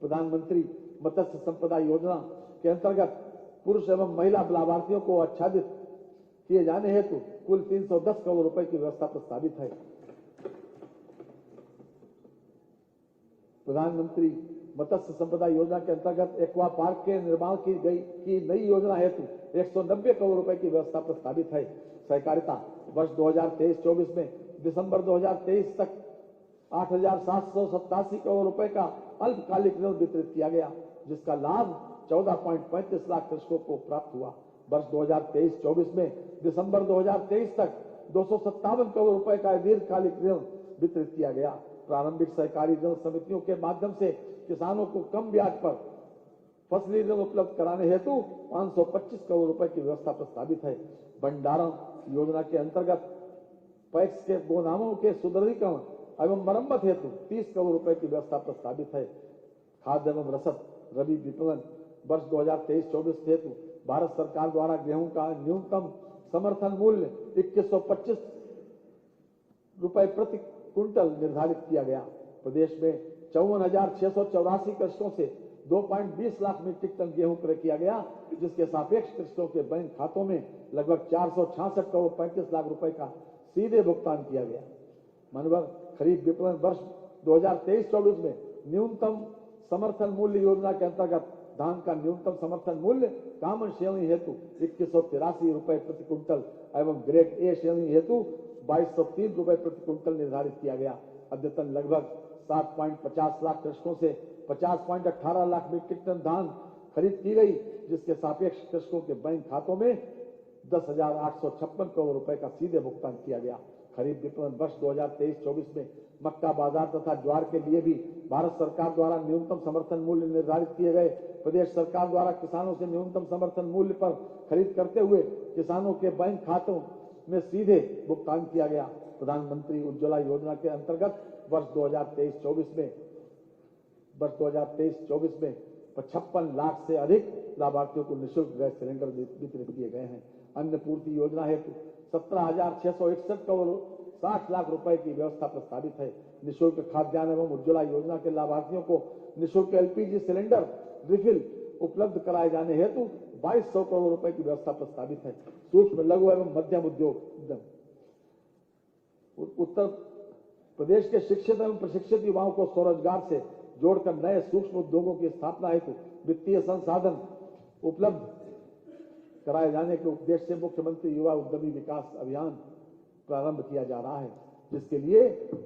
प्रधानमंत्री मत्स्य संपदा योजना के अंतर्गत पुरुष एवं महिला लाभार्थियों को आच्छादित किए जाने हेतु कुल 310 करोड़ रुपए की व्यवस्था प्रस्तावित है। प्रधानमंत्री मत्स्य संपदा योजना के अंतर्गत एक्वा पार्क के निर्माण की नई योजना हेतु 190 करोड़ रुपए की व्यवस्था प्रस्तावित है। सहकारिता वर्ष 2023-24 में दिसंबर 2023 तक 8,787 करोड़ रुपए का अल्पकालिक ऋण वितरित किया गया, जिसका लाभ 14.35 लाख कृषकों को प्राप्त हुआ। वर्ष 2023-24 में दिसंबर 2023 तक 257 करोड़ रुपए का दीर्घकालिक ऋण वितरित किया गया। प्रारंभिक सहकारी ऋण समितियों के माध्यम से किसानों को कम ब्याज पर फसली ऋण उपलब्ध कराने हेतु 525 करोड़ रुपए की व्यवस्था प्रस्तावित है। भंडारण योजना के अंतर्गत पैक्स के गोदामों के सुदृढ़ीकरण एवं मरम्मत हेतु 30 करोड़ रुपए की व्यवस्था प्रस्तावित है। खाद्य एवं रसद रबी विपणन वर्ष 2023-24 हेतु भारत सरकार द्वारा गेहूं का न्यूनतम समर्थन मूल्य 2125 रुपए प्रति क्विंटल निर्धारित किया गया। प्रदेश में 54,684 कृषकों से 2.20 लाख मीट्रिक टन गेहूं क्रय किया गया, जिसके सापेक्ष कृषकों के बैंक खातों में लगभग 466 करोड़ 35 लाख रुपए का सीधे भुगतान किया गया। मनवर खरीफ विपणन वर्ष 2023-24 में न्यूनतम समर्थन मूल्य योजना के अंतर्गत धान का न्यूनतम समर्थन मूल्य कामन श्रेणी हेतु 2183 रुपए प्रति क्विंटल एवं ग्रेड ए श्रेणी हेतु 2203 रुपए प्रति क्विंटल निर्धारित किया गया। अद्यतन लगभग 7.50 लाख कृषकों से 50.18 लाख मीट्रिक टन धान खरीद की गई, जिसके सापेक्ष कृषकों के बैंक खातों में 10,856 करोड़ रुपए का सीधे भुगतान किया गया। खरीफ विपणन वर्ष 2023-24 में मक्का बाजार तथा ज्वार के लिए भी भारत सरकार द्वारा न्यूनतम समर्थन मूल्य निर्धारित किए गए। प्रदेश सरकार द्वारा किसानों से न्यूनतम समर्थन मूल्य पर खरीद करते हुए किसानों के बैंक खातों में सीधे भुगतान किया गया। प्रधानमंत्री उज्ज्वला योजना के अंतर्गत वर्ष 2023-24 में 55 लाख से अधिक लाभार्थियों को निःशुल्क गैस सिलेंडर वितरित किए गए हैं। अन्न पूर्ति योजना हेतु 17,661 करोड़ 60 लाख रुपए की व्यवस्था प्रस्तावित है। निःशुल्क खाद्यान्न एवं उज्ज्वला योजना के लाभार्थियों को निःशुल्क एलपीजी सिलेंडर रिफिल उपलब्ध कराए जाने हेतु 2200 करोड़ रुपए की व्यवस्था प्रस्तावित है। सूक्ष्म लघु एवं मध्यम उद्योग उत्तर प्रदेश के शिक्षित एवं प्रशिक्षित युवाओं को स्वरोजगार से जोड़कर नए सूक्ष्म उद्योगों की स्थापना हेतु वित्तीय संसाधन उपलब्ध कराए जाने के उद्देश्य से मुख्यमंत्री युवा उद्यमी विकास अभियान प्रारंभ किया जा रहा है, जिसके लिए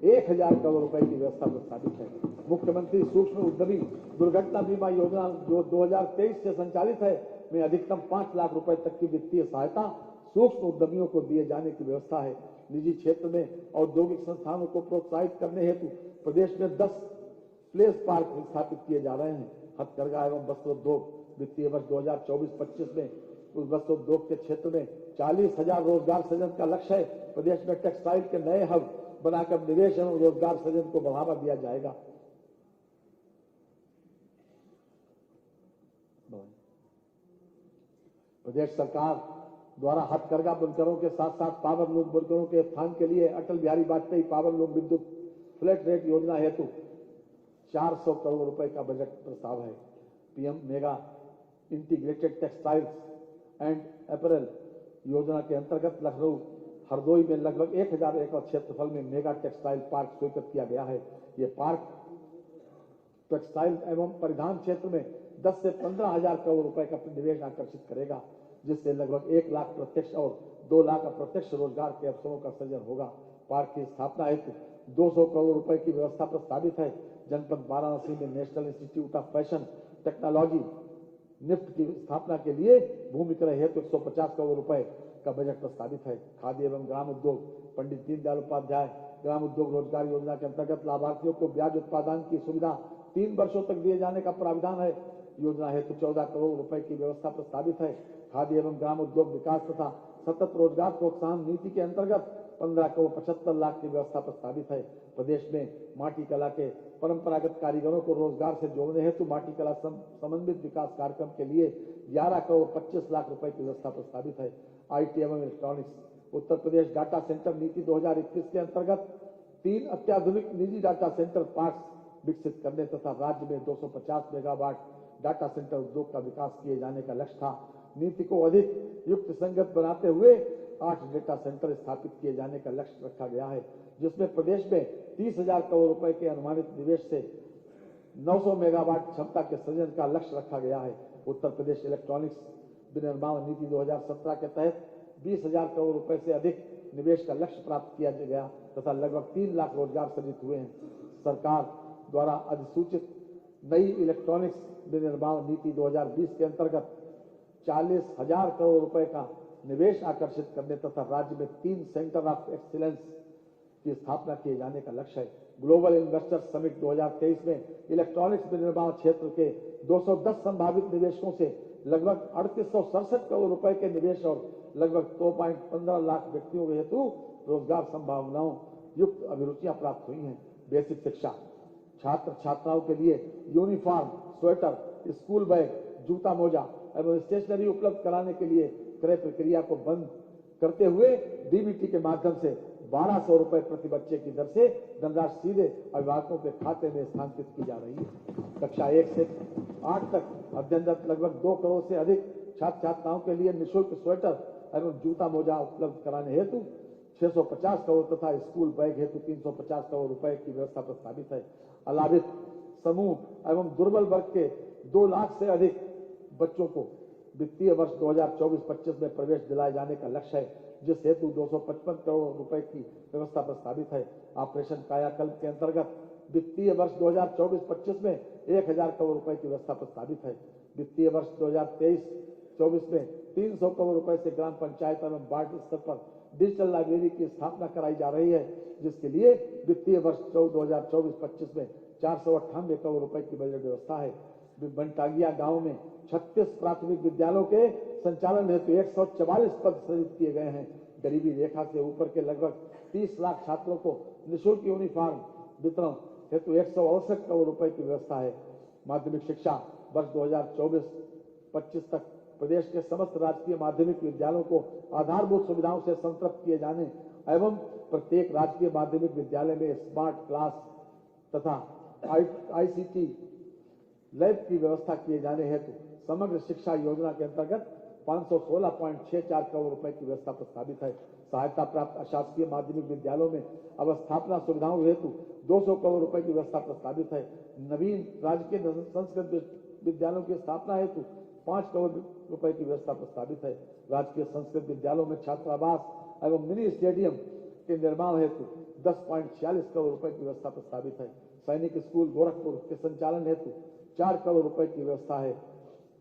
1000 करोड़ रुपए की व्यवस्था प्रस्तावित है। मुख्यमंत्री सूक्ष्म उद्यमी दुर्घटना बीमा योजना जो 2023 से संचालित है, में अधिकतम 5 लाख रुपए तक की वित्तीय सहायता सूक्ष्म उद्यमियों को दिए जाने की व्यवस्था है। निजी क्षेत्र में औद्योगिक संस्थानों को प्रोत्साहित करने हेतु प्रदेश में 10 प्लेस पार्क स्थापित किए जा रहे हैं। हथकरघा एवं वस्त्रोद्योग वित्तीय वर्ष 2024-25 में उस वस्त्रोद्योग के क्षेत्र में 40,000 रोजगार सृजन का लक्ष्य है। प्रदेश में टेक्सटाइल के नए हब बनाकर निवेश एवं रोजगार सृजन को बढ़ावा दिया जाएगा। प्रदेश सरकार द्वारा हथकरघा बुनकरों के साथ साथ पावर लूम बुनकरों के उत्थान के लिए अटल बिहारी वाजपेयी पावर लूम विद्युत फ्लैट रेट योजना हेतु 400 करोड़ रुपए का बजट प्रस्ताव है। PM mega integrated textiles and apparel योजना के अंतर्गत लखनऊ हरदोई में लगभग 1000 एकड़ क्षेत्रफल में मेगा टेक्सटाइल पार्क स्वीकृत किया गया है। ये पार्क टेक्सटाइल एवं परिधान क्षेत्र में 10 से 15,000 करोड़ रुपए का निवेश आकर्षित करेगा, जिससे लगभग 1 लाख प्रत्यक्ष और 2 लाख अप्रत्यक्ष रोजगार के अवसरों का सृजन होगा। पार्क की स्थापना हेतु 200 करोड़ रुपए की व्यवस्था प्रस्तावित है। जनपद वाराणसी में national institute of fashion technology NIFT की स्थापना के लिए भूमि क्रय हेतु 150 करोड़ रुपए का बजट प्रस्तावित है। खाद्य एवं ग्राम उद्योग पंडित दीनदयाल उपाध्याय ग्राम उद्योग रोजगार योजना के अंतर्गत लाभार्थियों को ब्याज उत्पादन की सुविधा 3 वर्षों तक दिए जाने का प्रावधान है। योजना हेतु 14 करोड़ रुपए की व्यवस्था प्रस्तावित है। खाद्य एवं ग्राम उद्योग विकास तथा सतत रोजगार प्रोत्साहन नीति के अंतर्गत 15 करोड़ 75 लाख की व्यवस्था प्रस्तावित है। प्रदेश में माटी कला के परंपरागत कारीगरों को रोजगार से जोड़ने हेतु माटी कला समन्वित विकास कार्यक्रम के लिए 11 करोड़ 25 लाख रुपए की व्यवस्था प्रस्तावित है। आईटी एवं electronics Uttar Pradesh data centre नीति 2021 के अंतर्गत 3 अत्याधुनिक निजी डाटा सेंटर पार्क्स विकसित करने तथा राज्य में 250 मेगावाट डाटा सेंटर उद्योग का विकास किए जाने का लक्ष्य था। नीति को अधिक युक्त संगत बनाते हुए 8 डेटा सेंटर स्थापित किए जाने का लक्ष्य रखा गया है, जिसमें प्रदेश में 30,000 करोड़ रुपए के अनुमानित निवेश से 900 मेगावाट क्षमता के सृजन का लक्ष्य रखा गया है। उत्तर प्रदेश इलेक्ट्रॉनिक्स विनिर्माण नीति 2017 के तहत 20,000 करोड़ रुपए से अधिक निवेश का लक्ष्य प्राप्त किया गया तथा लगभग 3 लाख रोजगार सृजित हुए हैं। सरकार द्वारा अधिसूचित नई इलेक्ट्रॉनिक्स विनिर्माण नीति 2020 के अंतर्गत 40,000 करोड़ रुपए का निवेश आकर्षित करने तथा राज्य में 3 सेंटर ऑफ एक्सीलेंस की स्थापना किए जाने का लक्ष्य है। ग्लोबल इन्वेस्टर समिट 2023 में इलेक्ट्रॉनिक्स विनिर्माण क्षेत्र के 210 संभावित निवेशकों से लगभग 3867 करोड़ रुपए के निवेश और लगभग 2.15 लाख व्यक्तियों के हेतु रोजगार संभावनाओं युक्त अभिरुचियां प्राप्त हुई हैं। बेसिक शिक्षा, छात्र छात्राओं के लिए यूनिफॉर्म, स्वेटर, स्कूल बैग, जूता मोजा एवं स्टेशनरी उपलब्ध कराने के लिए क्रय प्रक्रिया को बंद करते हुए डीबीटी के माध्यम से 1200 रुपए प्रति बच्चे की दर से धनराशि सीधे अभिभावकों के खाते में स्थानांतरित की जा रही है। कक्षा 1 से 8 तक अध्ययनरत लगभग 2 करोड़ से अधिक छात्र छात्राओं के लिए निःशुल्क स्वेटर एवं जूता मोजा उपलब्ध कराने हेतु 650 करोड़ तथा स्कूल बैग हेतु 350 करोड़ रुपए की व्यवस्था प्रस्तावित है। अलाभित समूह एवं दुर्बल वर्ग के 2 लाख से अधिक बच्चों को वित्तीय वर्ष 2024-25 में प्रवेश दिलाए जाने का लक्ष्य है, जिस हेतु 255 करोड़ रुपए की व्यवस्था प्रस्तावित है। ऑपरेशन कायाकल्प के अंतर्गत वित्तीय वर्ष 2024-25 में 1000 करोड़ रुपए की व्यवस्था प्रस्तावित है। वित्तीय वर्ष 2023-24 में 300 करोड़ रुपए से ग्राम पंचायत एवं वार्ड स्तर पर डिजिटल लाइब्रेरी की स्थापना कराई जा रही है, जिसके लिए वित्तीय वर्ष 2024-25 में 498 करोड़ रुपए की बजट व्यवस्था है। बनटांगिया गांव में 36 प्राथमिक विद्यालयों के संचालन हेतु 144 पद सृजित किए गए हैं। गरीबी रेखा से ऊपर के लगभग 30 लाख छात्रों को निःशुल्क यूनिफॉर्म वितरण हेतु 168 करोड़ रुपए की व्यवस्था है। माध्यमिक शिक्षा वर्ष 2024-25 तक प्रदेश के समस्त राजकीय माध्यमिक विद्यालयों को आधारभूत सुविधाओं से संतृप्त किए जाने एवं प्रत्येक राजकीय माध्यमिक विद्यालय में स्मार्ट क्लास तथा ICT लैब की व्यवस्था किए जाने हेतु समग्र शिक्षा योजना के अंतर्गत 516.64 करोड़ रुपए की व्यवस्था प्रस्तावित है। सहायता प्राप्त अशासकीय माध्यमिक विद्यालयों में अवस्थापना सुविधाओं हेतु 200 करोड़ रुपए की व्यवस्था प्रस्तावित है। नवीन राजकीय संस्कृत विद्यालयों की स्थापना हेतु 5 करोड़ रुपए की व्यवस्था प्रस्तावित है। राजकीय संस्कृत विद्यालयों में छात्रावास एवं मिनी स्टेडियम के निर्माण हेतु 10.46 करोड़ रुपए की व्यवस्था प्रस्तावित है। सैनिक स्कूल गोरखपुर के संचालन हेतु 4 करोड़ रुपए की व्यवस्था है।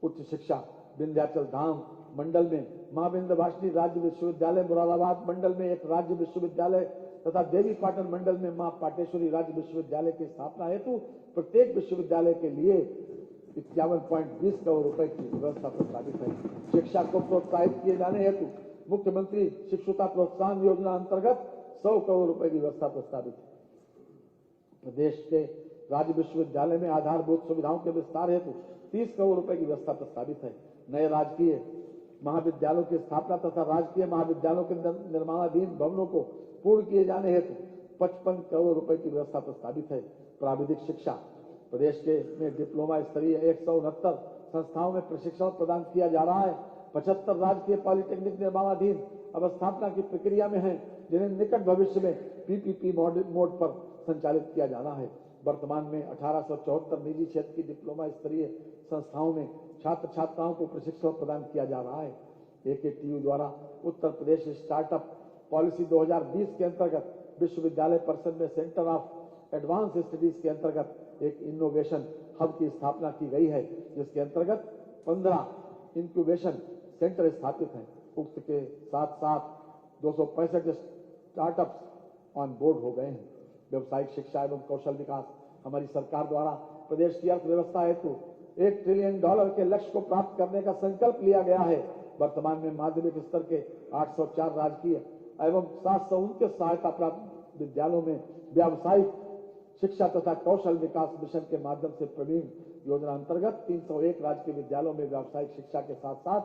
उच्च शिक्षा विंध्याचल धाम मंडल में मां विंध्यवासिनी राज्य विश्वविद्यालय, मुरादाबाद मंडल में एक राज्य विश्वविद्यालय तथा देवी पाटन मंडल में मां पाटेश्वरी राज्य विश्वविद्यालय की स्थापना हेतु प्रत्येक विश्वविद्यालय के लिए 51.20 करोड़ रुपए की व्यवस्था प्रस्तावित है। शिक्षा को प्रोत्साहित किए जाने हेतु मुख्यमंत्री शिक्षुता प्रोत्साहन योजना अंतर्गत 100 करोड़ रुपए की व्यवस्था प्रस्तावित है। प्रदेश के राज्य विश्वविद्यालय में आधारभूत सुविधाओं के विस्तार हेतु 30 करोड़ रुपए की व्यवस्था प्रस्तावित है। नए राजकीय महाविद्यालयों की स्थापना तथा राजकीय महाविद्यालयों के निर्माणाधीन भवनों को पूर्ण किए जाने हेतु 55 करोड़ रुपए की व्यवस्था प्रस्तावित है। प्राविधिक शिक्षा प्रदेश के में डिप्लोमा स्तरीय 169 संस्थाओं में प्रशिक्षण प्रदान किया जा रहा है। 75 राजकीय पॉलिटेक्निक निर्माणाधीन अवस्थापना की प्रक्रिया में है, जिन्हें निकट भविष्य में PPP मोड पर संचालित किया जाना है। वर्तमान में 1874 निजी क्षेत्र की डिप्लोमा स्तरीय संस्थाओं में छात्र छात्राओं को प्रशिक्षण प्रदान किया जा रहा है। AKTU द्वारा उत्तर प्रदेश स्टार्टअप पॉलिसी 2020 के अंतर्गत विश्वविद्यालय परिषद में सेंटर ऑफ एडवांस स्टडीज के अंतर्गत एक इनोवेशन हब की स्थापना की गई है, जिसके अंतर्गत 15 इंक्यूबेशन सेंटर स्थापित हैं। उक्त के साथ साथ 265 स्टार्टअप्स ऑन बोर्ड हो गए हैं। व्यवसायिक शिक्षा एवं कौशल विकास हमारी सरकार द्वारा प्रदेश की अर्थव्यवस्था हेतु $1 ट्रिलियन के लक्ष्य को प्राप्त करने का संकल्प लिया गया है। वर्तमान में माध्यमिक स्तर के 804 राजकीय एवं 729 सहायता प्राप्त विद्यालयों में व्यावसायिक शिक्षा तथा कौशल विकास मिशन के माध्यम से प्रवीण योजना अंतर्गत 301 राजकीय विद्यालयों में व्यावसायिक शिक्षा के साथ साथ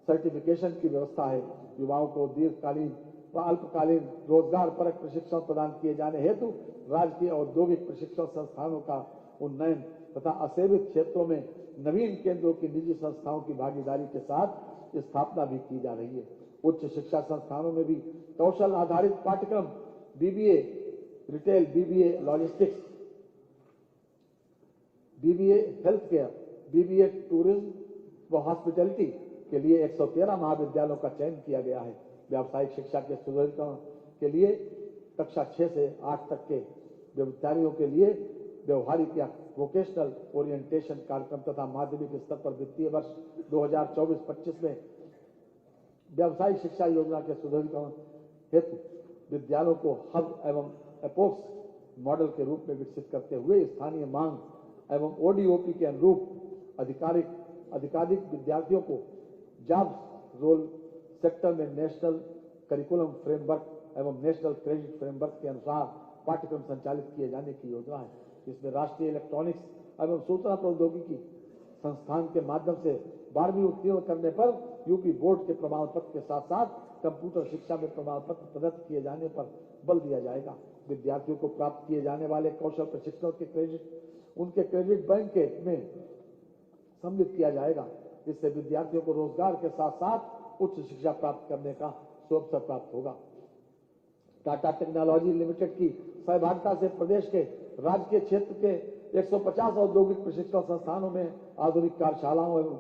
सर्टिफिकेशन की व्यवस्था है। युवाओं को दीर्घकालीन व अल्पकालीन रोजगार परक प्रशिक्षण प्रदान किए जाने हेतु राजकीय औद्योगिक प्रशिक्षण संस्थानों का उन्नयन तथा असेवित क्षेत्रों में नवीन केंद्रों की निजी संस्थाओं की भागीदारी के साथ स्थापना भी की जा रही है। उच्च शिक्षा संस्थानों में भी कौशल आधारित पाठ्यक्रम BBA retail, BBA logistics, BBA health care, BBA tourism व हॉस्पिटैलिटी के लिए 113 महाविद्यालयों का चयन किया गया है। व्यावसायिक शिक्षा के सुदृढ़ीकरण के लिए कक्षा 6 से 8 तक के विद्यार्थियों के लिए व्यवहारिक या वोकेशनल ओरिएंटेशन कार्यक्रम तथा माध्यमिक स्तर पर वित्तीय वर्ष 2024-25 में व्यावसायिक शिक्षा योजना के सुदृढ़ीकरण हेतु विद्यालयों को हब एवं एपोक्स मॉडल के रूप में विकसित करते हुए स्थानीय मांग एवं ओडीओपी के अनुरूप अधिकाधिक विद्यार्थियों को जॉब्स रोल सेक्टर में नेशनल करिकुलम फ्रेमवर्क एवं नेशनल क्रेडिट फ्रेमवर्क के अनुसार पाठ्यक्रम संचालित किए जाने की योजना है। इसमें राष्ट्रीय इलेक्ट्रॉनिक्स एवं सूचना प्रौद्योगिकी संस्थान के माध्यम से 12वीं उत्तीर्ण करने पर यूपी बोर्ड के प्रमाण पत्र के साथ साथ कंप्यूटर शिक्षा में प्रमाण पत्र प्रदत्त किए जाने पर बल दिया जाएगा। विद्यार्थियों को प्राप्त किए जाने वाले कौशल प्रशिक्षण के क्रेडिट उनके क्रेडिट बैंक के में सम्मिलित किया जाएगा। इससे विद्यार्थियों को रोजगार के साथ साथ उच्च शिक्षा प्राप्त करने का अवसर प्राप्त होगा। टाटा टेक्नोलॉजी लिमिटेड की सहभागिता से प्रदेश के राजकीय क्षेत्र के 150 औद्योगिक प्रशिक्षण संस्थानों में आधुनिक कार्यशालाओं एवं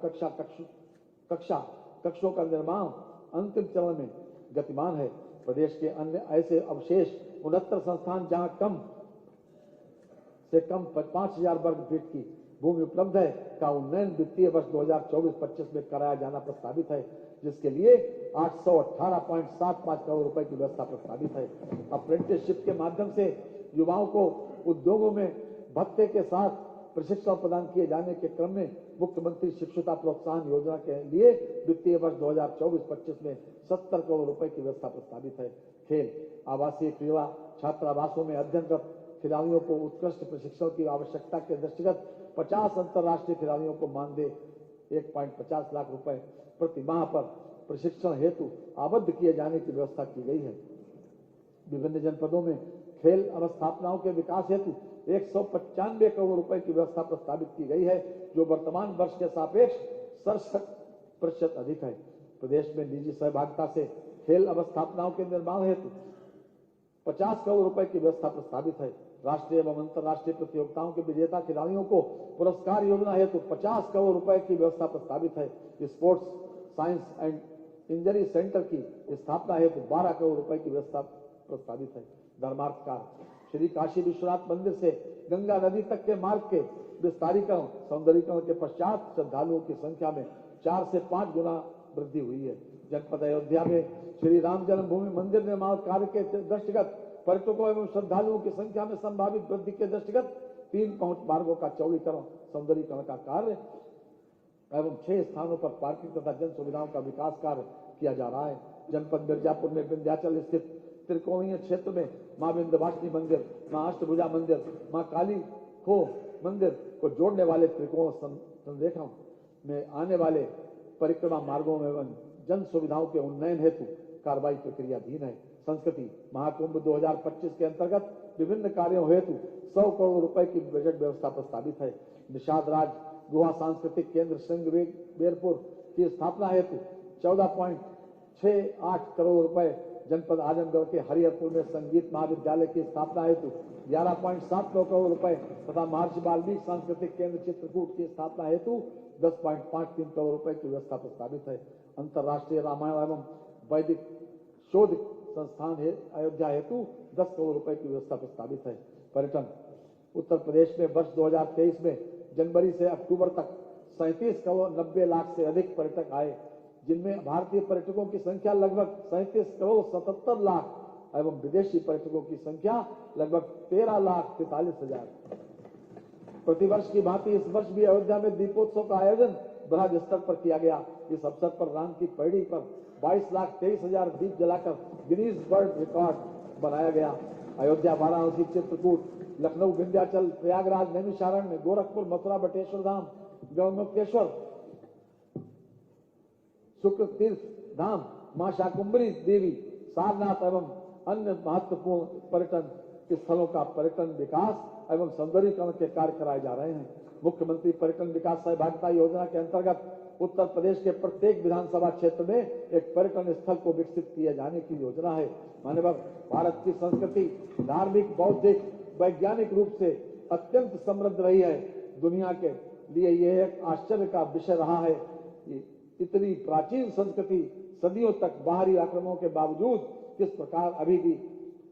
कक्षों का निर्माण अंतिम चरण में गतिमान है। प्रदेश के अन्य ऐसे अवशेष 69 संस्थान जहां कम से कम 5000 वर्ग फीट की भूमि उपलब्ध है का उन्नयन वित्तीय वर्ष 2024-25 में कराया जाना प्रस्तावित है, जिसके लिए 818.75 करोड़ रुपए की व्यवस्था प्रस्तावित है। अप्रेंटिसशिप के माध्यम से युवाओं को उद्योगों में भत्ते के साथ प्रशिक्षण प्रदान किए जाने के क्रम में मुख्यमंत्री शिक्षुता प्रोत्साहन योजना के लिए वित्तीय वर्ष 2024-25 में 70 करोड़ रुपए की व्यवस्था प्रस्तावित है। खेल आवासीय क्रीड़ा छात्रावासों में अध्ययनरत खिलाड़ियों को उत्कृष्ट प्रशिक्षण की आवश्यकता के दृष्टिगत 50 अंतर्राष्ट्रीय खिलाड़ियों को मानदेय 1.50 लाख रुपए प्रति माह पर प्रशिक्षण हेतु आबद्ध किए जाने की व्यवस्था की गई है। विभिन्न जनपदों में खेल अवस्थापनाओं के विकास हेतु 195 करोड़ रुपए की व्यवस्था प्रस्तावित की गई है, जो वर्तमान वर्ष के सापेक्ष 67% अधिक है। प्रदेश में निजी सहभागिता से खेल अवस्थापनाओं के निर्माण हेतु 50 करोड़ रुपए की व्यवस्था प्रस्तावित है। राष्ट्रीय एवं अंतर्राष्ट्रीय प्रतियोगिताओं के विजेता खिलाड़ियों को पुरस्कार योजना हेतु 50 करोड़ रुपए की व्यवस्था प्रस्तावित है। Sports science and injury centre की स्थापना हेतु 12 करोड़ रुपए की व्यवस्था प्रस्तावित है। धर्मार्थ कार्य श्री काशी विश्वनाथ मंदिर से गंगा नदी तक के मार्ग के विस्तारीकरण सौंदर्यीकरण के पश्चात श्रद्धालुओं की संख्या में 4 से 5 गुना वृद्धि हुई है। जनपद अयोध्या में श्री राम जन्मभूमि मंदिर निर्माण कार्य के दृष्टिगत पर्यटकों एवं श्रद्धालुओं की संख्या में संभावित वृद्धि के दृष्टिगत 3 पहुंच मार्गों का चौड़ीकरण सौंदर्यीकरण का कार्य एवं 6 स्थानों पर पार्किंग तथा जन सुविधाओं का विकास कार्य किया जा रहा है। जनपद मिर्जापुर में विंध्याचल स्थित त्रिकोणीय क्षेत्र में मां विंध्यवासिनी मंदिर, मां अष्टभुजा मंदिर, मां काली खो मंदिर को जोड़ने वाले त्रिकोण संरेखण में आने वाले परिक्रमा मार्गों एवं जन सुविधाओं के उन्नयन हेतु कार्रवाई प्रक्रियाधीन है। संस्कृति महाकुंभ 2025 के अंतर्गत विभिन्न कार्यों हेतु 100 करोड़ रुपए की बजट व्यवस्था प्रस्तावित है। निषाद राज गुहा सांस्कृतिक केंद्र सिंहबेरपुर की स्थापना हेतु 14.68 करोड़ रुपए, जनपद आजमगढ़ के हरिहरपुर में संगीत महाविद्यालय की स्थापना हेतु 11.79 करोड़ रुपए तथा महर्षि वाल्मीकि सांस्कृतिक केंद्र चित्रकूट की स्थापना हेतु 10.53 करोड़ रुपए की व्यवस्था प्रस्तावित है। अंतर्राष्ट्रीय रामायण एवं वैदिक शोध संस्थान अयोध्या हेतु 10 करोड़ रुपए की व्यवस्था प्रस्तावित है। पर्यटन उत्तर प्रदेश में वर्ष 2023 में जनवरी से अक्टूबर तक 37 करोड़ 90 लाख से अधिक पर्यटक आए, जिनमें भारतीय पर्यटकों की संख्या लगभग 37 करोड़ 77 लाख एवं विदेशी पर्यटकों की संख्या लगभग 13 लाख 43 हजार। प्रतिवर्ष की भांति इस वर्ष भी अयोध्या में दीपोत्सव का आयोजन बृहद स्तर पर किया गया। इस अवसर पर राम की पैड़ी पर 22,23,000 दीप जलाकर गिनीज वर्ल्ड रिकॉर्ड बनाया गया। अयोध्या, वाराणसी, चित्रकूट, लखनऊ, विंध्याचल, प्रयागराज, नैमिषारण्य, गोरखपुर, मथुरा, बटेश्वर धाम, गढ़मुक्तेश्वर, शुक्र तीर्थ धाम, मां शाकुंभरी देवी, सारनाथ एवं अन्य महत्वपूर्ण पर्यटन स्थलों का पर्यटन विकास एवं सौंदर्यीकरण के कार्य कराए जा रहे हैं। मुख्यमंत्री पर्यटन विकास सहभागिता योजना के अंतर्गत उत्तर प्रदेश के प्रत्येक विधानसभा क्षेत्र में एक पर्यटन स्थल को विकसित किए जाने की योजना है। माननीय भारत की संस्कृति धार्मिक, बौद्धिक, वैज्ञानिक रूप से अत्यंत समृद्ध रही है। दुनिया के लिए यह एक आश्चर्य का विषय रहा है कि इतनी प्राचीन संस्कृति सदियों तक बाहरी आक्रमणों के बावजूद किस प्रकार अभी भी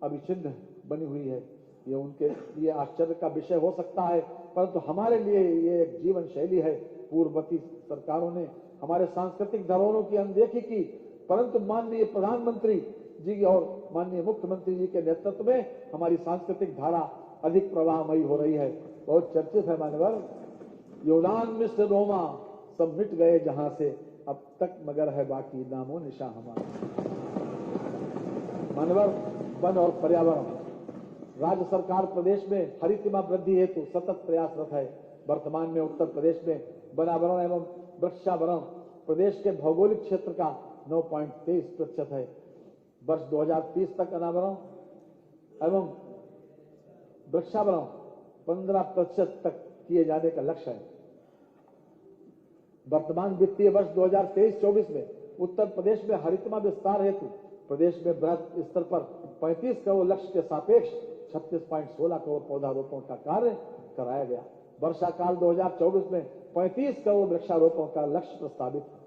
अविच्छिन्न बनी हुई है। ये उनके लिए आश्चर्य का विषय हो सकता है, परंतु हमारे लिए ये एक जीवन शैली है। पूर्ववर्ती सरकारों ने हमारे सांस्कृतिक धरोहरों की अनदेखी की, परंतु माननीय प्रधानमंत्री जी और माननीय मुख्यमंत्री जी के नेतृत्व में हमारी सांस्कृतिक धारा अधिक प्रवाहमयी हो रही है। बहुत चर्चित है मान्यवर, योदान मिस्र रोमा सब मिट गए जहां से, अब तक मगर है बाकी नामो निशा हमारा। मानवर, वन और पर्यावरण, राज्य सरकार प्रदेश में हरितिमा वृद्धि हेतु सतत प्रयासरत है। वर्तमान में उत्तर प्रदेश में वनावरण एवं वृक्षावरण प्रदेश के भौगोलिक क्षेत्र का 9.23% है। वर्ष 2030 तक अनावरण एवं वृक्षावरण 15% तक किए जाने का लक्ष्य है। वर्तमान वित्तीय वर्ष 2023-24 में उत्तर प्रदेश में हरितमा विस्तार हेतु प्रदेश में बृहद स्तर पर 35 करोड़ लक्ष्य के सापेक्ष 36.16 करोड़ पौधारोपण का कार्य कराया गया। वर्षा काल 2024 में 35 करोड़ वृक्षारोपण का लक्ष्य प्रस्तावित है।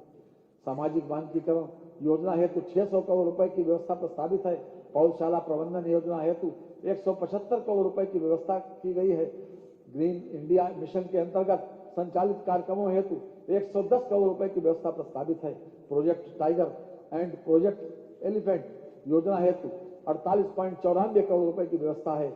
सामाजिक मानकीकरण योजना हेतु 600 करोड़ रुपए की व्यवस्था प्रस्तावित है। पौधशाला प्रबंधन योजना हेतु 175 करोड़ रुपए की व्यवस्था की गई है। ग्रीन इंडिया मिशन के अंतर्गत संचालित कार्यक्रमों हेतु 110 करोड़ रुपए की व्यवस्था प्रस्तावित है। Project tiger and project elephant योजना हेतु 48.94 करोड़ रुपए की व्यवस्था है।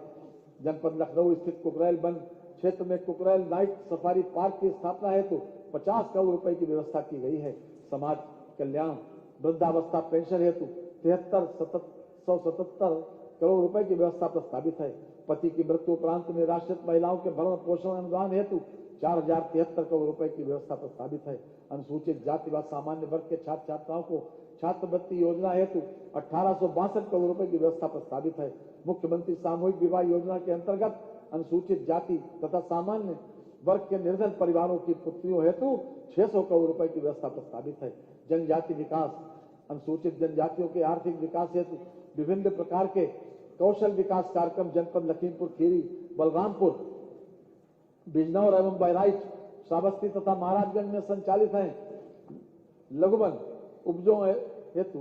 जनपद लखनऊ स्थित कुकरेल वन क्षेत्र में कुकरेल नाइट सफारी पार्क की स्थापना हेतु 50 करोड़ रुपए की व्यवस्था की गई है। समाज कल्याण वृद्धावस्था पेंशन हेतु 73,177 करोड़ रुपए की व्यवस्था प्रस्तावित है। पति की मृत्यु उपरांत निराश्रित महिलाओं के भरण पोषण अनुदान हेतु 4,073 करोड़ रुपए की व्यवस्था प्रस्तावित है। अनुसूचित जाति व सामान्य वर्ग के छात्र छात्राओं को छात्रवृत्ति योजना हेतु 1862 करोड़ रुपए की व्यवस्था प्रस्तावित है। मुख्यमंत्री सामूहिक विवाह योजना के अंतर्गत अनुसूचित जाति तथा सामान्य वर्ग के निर्धन परिवारों की पुत्रियों हेतु 600 करोड़ रुपए की व्यवस्था प्रस्तावित है। जनजाति विकास अनुसूचित जनजातियों के आर्थिक विकास हेतु विभिन्न प्रकार के कौशल विकास कार्यक्रम जनपद लखीमपुर खीरी, बलरामपुर, बिजनौर एवं बहराइच, श्रावस्ती तथा महाराजगंज में संचालित हैं। लघुवन उपजों हेतु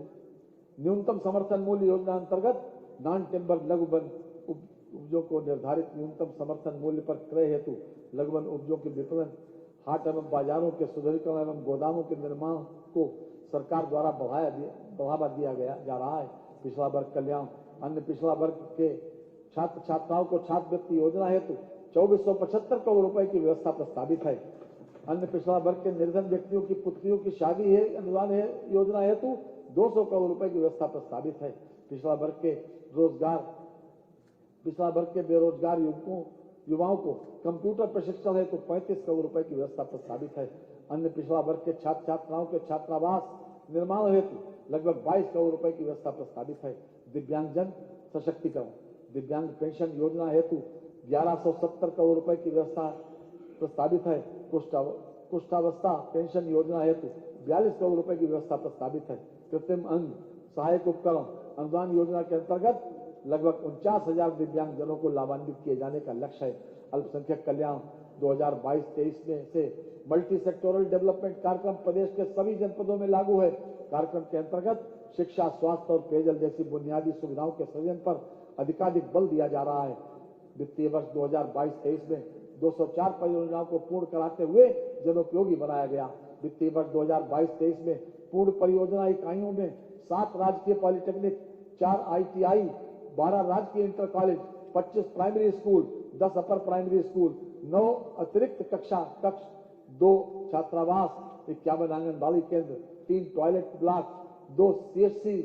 न्यूनतम समर्थन मूल्य योजना अंतर्गत नॉन टिम्बर लघुवन उपजों को निर्धारित न्यूनतम समर्थन मूल्य पर क्रय हेतु लघुवन उपजों के विपणन, हाट एवं बाजारों के सुदृढ़ीकरण एवं गोदामों के निर्माण को सरकार द्वारा बढ़ावा दिया जा रहा है। पिछड़ा वर्ग कल्याण अन्य पिछड़ा वर्ग के छात्र छात्राओं को छात्रवृत्ति योजना हेतु 2475 करोड़ रुपए की व्यवस्था प्रस्तावित है। अन्य पिछड़ा वर्ग के निर्धन व्यक्तियों की पुत्रियों की शादी है अनुदान योजना हेतु 200 करोड़ रुपए की व्यवस्था प्रस्तावित है। पिछड़ा वर्ग के बेरोजगार युवाओं को कंप्यूटर प्रशिक्षण हेतु 35 करोड़ रुपए की व्यवस्था प्रस्तावित है। अन्य पिछड़ा वर्ग के छात्र छात्राओं के छात्रावास निर्माण हेतु लगभग 22 करोड़ रुपए की व्यवस्था प्रस्तावित है। दिव्यांगजन सशक्तिकरण दिव्यांग पेंशन योजना हेतु 1170 करोड़ रुपए की व्यवस्था प्रस्तावित है। कुष्ठावस्था पेंशन योजना हेतु 42 करोड़ रुपए की व्यवस्था प्रस्तावित है। कृत्रिम अंग सहायक उपकरण अनुदान योजना के अंतर्गत लगभग 49,000 दिव्यांग जनों को लाभान्वित किए जाने का लक्ष्य है। अल्पसंख्यक कल्याण 2022-23 में से मल्टी सेक्टोरल डेवलपमेंट कार्यक्रम प्रदेश के सभी जनपदों में लागू है। कार्यक्रम के अंतर्गत शिक्षा, स्वास्थ्य और पेयजल जैसी बुनियादी सुविधाओं के सृजन पर अधिकाधिक बल दिया जा रहा है। वित्तीय वर्ष 2022-23 में 204 परियोजनाओं को पूर्ण कराते हुए जनोपयोगी बनाया गया। वित्तीय वर्ष 2022-23 में पूर्ण परियोजना इकाइयों में 7 राजकीय पॉलिटेक्निक, 4 ITI, 12 राजकीय inter college, 25 primary school, 10 upper primary school, 9 अतिरिक्त कक्ष, 2 छात्रावास, 51 आंगनबाड़ी केंद्र, 3 टॉयलेट ब्लॉक, 2 CHC,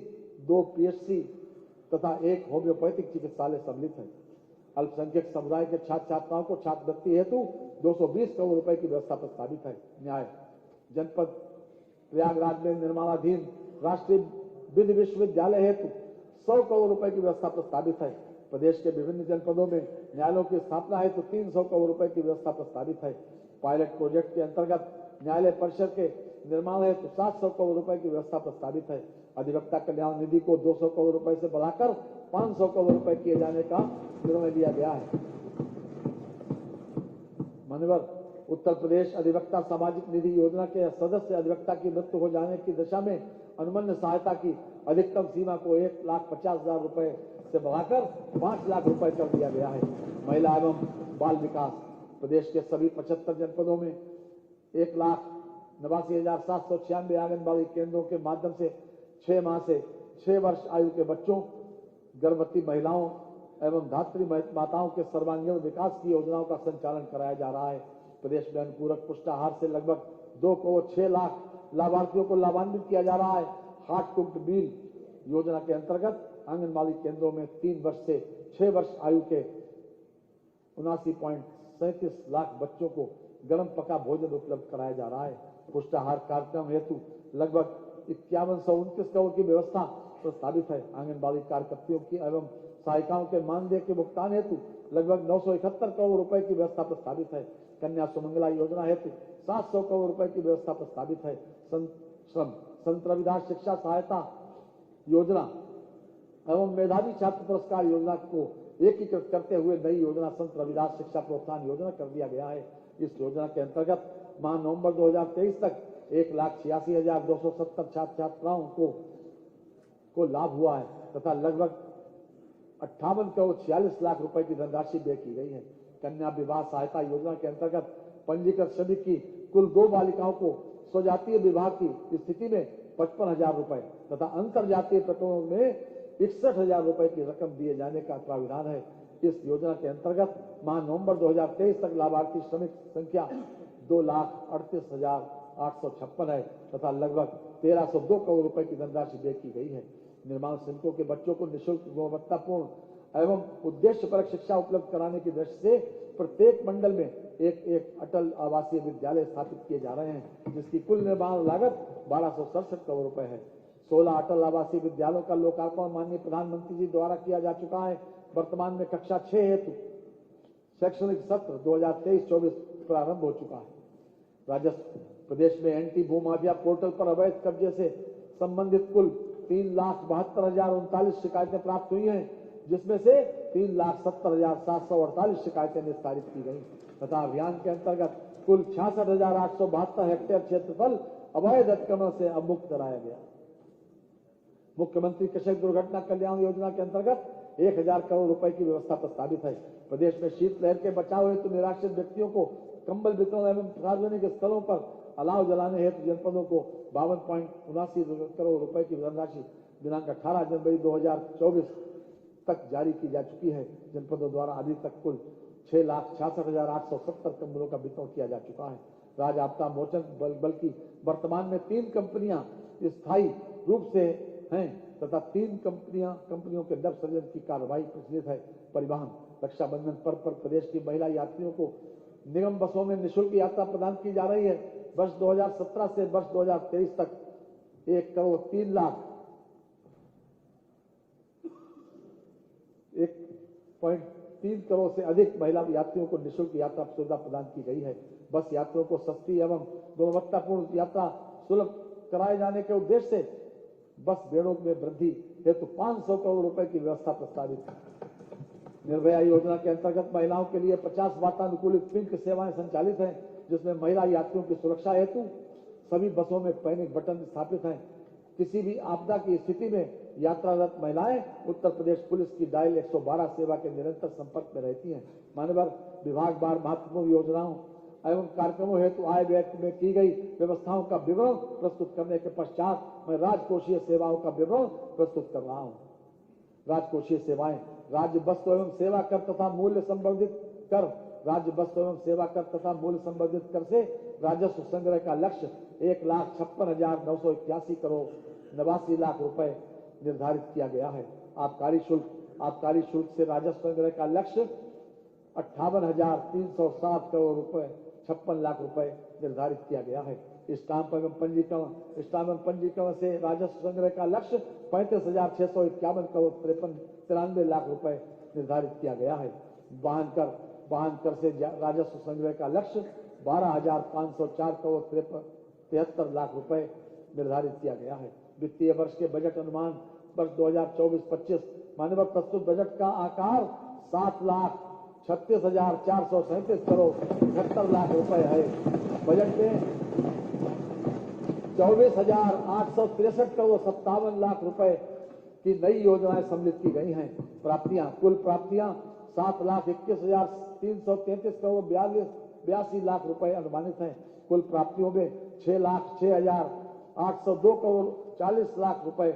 2 PHC तथा 1 होम्योपैथिक चिकित्सालय सम्मिलित है। अल्पसंख्यक समुदाय के छात्र छात्राओं को छात्रवृत्ति हेतु 220 करोड़ रुपए की व्यवस्था प्रस्तावित है। न्याय जनपद प्रयागराज में निर्माणाधीन राष्ट्रीय विधि विश्वविद्यालय हेतु 100 करोड़ रुपए की व्यवस्था प्रस्तावित है। प्रदेश के विभिन्न जनपदों में न्यायालयों की स्थापना हेतु 300 करोड़ रुपए की व्यवस्था प्रस्तावित है। पायलट प्रोजेक्ट के अंतर्गत न्यायालय परिसर के निर्माण हेतु 700 करोड़ रुपए की व्यवस्था प्रस्तावित है। अधिवक्ता कल्याण निधि को 200 करोड़ रुपए से बढ़ाकर 500 करोड़ रुपए किए जाने का निर्णय लिया गया है। मान्यवर, उत्तर प्रदेश अधिवक्ता सामाजिक निधि योजना के सदस्य अधिवक्ता की मृत्यु हो जाने की दशा में अनुमन्य सहायता की अधिकतम सीमा को 1,50,000 रुपए से बढ़ाकर 5 लाख रुपए कर दिया गया है। महिला एवं बाल विकास प्रदेश के सभी 75 जनपदों में 1,89,796 आंगनबाड़ी केंद्रों के माध्यम से 6 माह से 6 वर्ष आयु के बच्चों, गर्भवती महिलाओं एवं धात्री माताओं के सर्वांगीण विकास की योजनाओं का संचालन कराया जा रहा है। प्रदेश में अनुपूरक पुष्टाहार से लगभग 2 करोड़ 6 लाख लाभार्थियों को लाभान्वित किया जा रहा है। हार्ट कुक्ड मील योजना के अंतर्गत आंगनबाड़ी केंद्रों में 3 वर्ष से 6 वर्ष आयु के 79.37 लाख बच्चों को गर्म पका भोजन उपलब्ध कराया जा रहा है। पुष्टाहार कार्यक्रम हेतु लगभग 5129 करोड़ की व्यवस्था प्रस्तावित है। आंगनबाड़ी कार्यकर्तियों की एवं सहायिकाओं के मानदेय के भुगतान हेतु लगभग 971 करोड़ रुपए की व्यवस्था प्रस्तावित है। कन्या सुमंगला योजना हेतु 700 करोड़ रुपए की व्यवस्था प्रस्तावित है। श्रम संत रविदास शिक्षा सहायता योजना एवं मेधावी छात्र पुरस्कार योजना को एकीकृत करते हुए नई योजना संत रविदास शिक्षा प्रोत्साहन योजना कर दिया गया है। इस योजना के अंतर्गत माह नवंबर 2023 तक 1,86,270 छात्र छात्राओं को लाभ हुआ है तथा लगभग 58 करोड़ 46 लाख रुपए की धनराशि व्यय की गई है। कन्या विवाह सहायता योजना के अंतर्गत पंजीकृत श्रमिक की कुल 2 बालिकाओं को स्वजातीय विवाह की स्थिति में 55,000 रुपए तथा अंतरजातीय प्रकरणों में 61,000 रुपए की रकम दिए जाने का प्राविधान है। इस योजना के अंतर्गत माह नवंबर 2023 तक लाभार्थी श्रमिक संख्या 2,38,856 है तथा लगभग 1,302 करोड़ रुपए की धनराशि व्यय की गई है। निर्माण श्रमिकों के बच्चों को निःशुल्क गुणवत्तापूर्ण एवं उद्देश्यपरक शिक्षा उपलब्ध कराने की दृष्टि से प्रत्येक मंडल में एक अटल आवासीय विद्यालय स्थापित किए जा रहे हैं, जिसकी कुल निर्माण लागत 1,267 करोड़ रुपए है। 16 अटल आवासीय विद्यालयों का लोकार्पण माननीय प्रधानमंत्री जी द्वारा किया जा चुका है। वर्तमान में कक्षा 6 हेतु शैक्षणिक सत्र 2023-24 प्रारंभ हो चुका है। राजस्व प्रदेश में एंटी भूमाफिया पोर्टल पर अवैध कब्जे से संबंधित कुल 3,72,039 शिकायतें प्राप्त हुई हैं, जिसमें से 3,70,748 शिकायतें निस्तारित की गई तथा अभियान के अंतर्गत कुल 66,872 हेक्टेयर क्षेत्रफल अवैध अतिक्रमण से अवमुक्त कराया गया। मुख्यमंत्री कृषक दुर्घटना कल्याण योजना के अंतर्गत 1,000 करोड़ रुपए की व्यवस्था प्रस्तावित है। प्रदेश में शीतलहर के बचाव हेतु निराश्रित व्यक्तियों को कंबल वितरण एवं सार्वजनिक स्थलों पर अलाव जलाने हेतु जनपदों को 52.79 करोड़ रुपए की धनराशि दिनांक 18 जनवरी 2024 तक जारी की जा चुकी है। जनपदों द्वारा अभी तक कुल 6,66,870 कंबलों का वितरण किया जा चुका है। राज्य आपदा मोचन बल की वर्तमान में 3 कंपनियां स्थायी रूप से हैं तथा 3 कंपनियों के नव सृजन की कार्रवाई प्रचलित है। परिवहन रक्षाबंधन पर्व पर प्रदेश की महिला यात्रियों को निगम बसों में निःशुल्क यात्रा प्रदान की जा रही है। वर्ष 2017 से वर्ष 2023 तक 1,03 करोड़ से अधिक महिला यात्रियों को निःशुल्क यात्रा सुविधा प्रदान की गई है। बस यात्रियों को सस्ती एवं गुणवत्तापूर्ण यात्रा सुलभ कराए जाने के उद्देश्य से बस बेड़ों में वृद्धि हेतु 500 करोड़ रुपए की व्यवस्था प्रस्तावित है। निर्भया योजना के अंतर्गत महिलाओं के लिए 50 वातानुकूलित पिंक सेवाएं संचालित हैं, जिसमें महिला यात्रियों की सुरक्षा हेतु सभी बसों में पैनिक बटन स्थापित हैं। किसी भी आपदा की स्थिति में यात्रारत महिलाएं उत्तर प्रदेश पुलिस की डायल 112 सेवा के निरंतर संपर्क में रहती हैं। मान्यवर विभागवार महत्वपूर्ण योजनाओं एवं कार्यक्रमों हेतु आय व्यय में की गई व्यवस्थाओं का विवरण प्रस्तुत करने के पश्चात मैं राजकोषीय सेवाओं का विवरण प्रस्तुत कर रहा हूँ। राजकोषीय सेवाएं राज्य वस्तु एवं सेवा कर तथा मूल्य संवर्धित कर राज्य वस्तु एवं सेवा कर तथा मूल्य संवर्धित कर से राजस्व संग्रह का लक्ष्य 1,56,981 करोड़ 89 लाख रुपए निर्धारित किया गया है। आबकारी शुल्क से राजस्व संग्रह का लक्ष्य 58,307 करोड़ रुपए 56 लाख रुपए निर्धारित किया गया है। स्टाम्प एवं पंजीकरण से राजस्व संग्रह का लक्ष्य 35,651 करोड़ 93 लाख रुपए निर्धारित किया गया है। वाहन कर से राजस्व संग्रह का लक्ष्य 12,504 करोड़ 73 लाख रुपए निर्धारित किया गया है। वित्तीय वर्ष के बजट अनुमान वर्ष 2024-25 मानव प्रस्तुत बजट का आकार 7,36,437 करोड़ 78 लाख रुपए है। बजट में 24,863 करोड़ 57 लाख रुपए की नई योजनाएं सम्मिलित की गई हैं। प्राप्तियां, कुल प्राप्तियां 7,21,333 करोड़ 82 लाख रुपए अनुमानित हैं। कुल प्राप्तियों में 6,06,802 करोड़ 40 लाख रुपए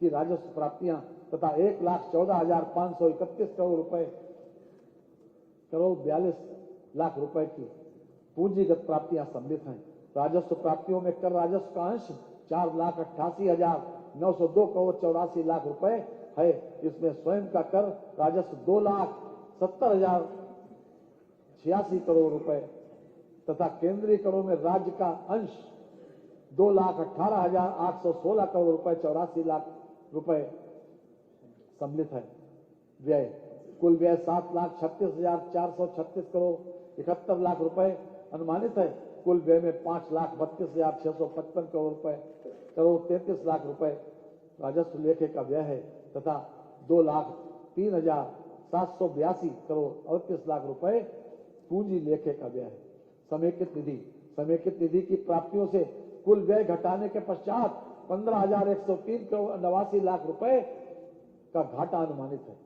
की राजस्व प्राप्तियां तथा 1,14,531 करोड़ 42 लाख रुपए की पूंजीगत प्राप्तियां सम्मिलित हैं। राजस्व प्राप्तियों में कर राजस्व का अंश 4,88,902 करोड़ 84 लाख रुपए है। इसमें स्वयं का कर राजस्व 2,70,086 करोड़ रुपए तथा केंद्रीय करों में राज्य का अंश 2,18,816 करोड़ रुपए 84 लाख रुपए सम्मिलित है। व्यय, कुल व्यय 7,36,436 करोड़ 71 लाख रुपए अनुमानित है। कुल व्यय में 5,32,655 करोड़ 33 लाख रुपए राजस्व लेखे का व्यय है तथा 2,03,782 करोड़ 38 लाख रुपए पूंजी लेखे का व्यय है। समेकित निधि, समेकित निधि की प्राप्तियों से कुल व्यय घटाने के पश्चात 15,103 करोड़ 89 लाख रुपए का घाटा अनुमानित है।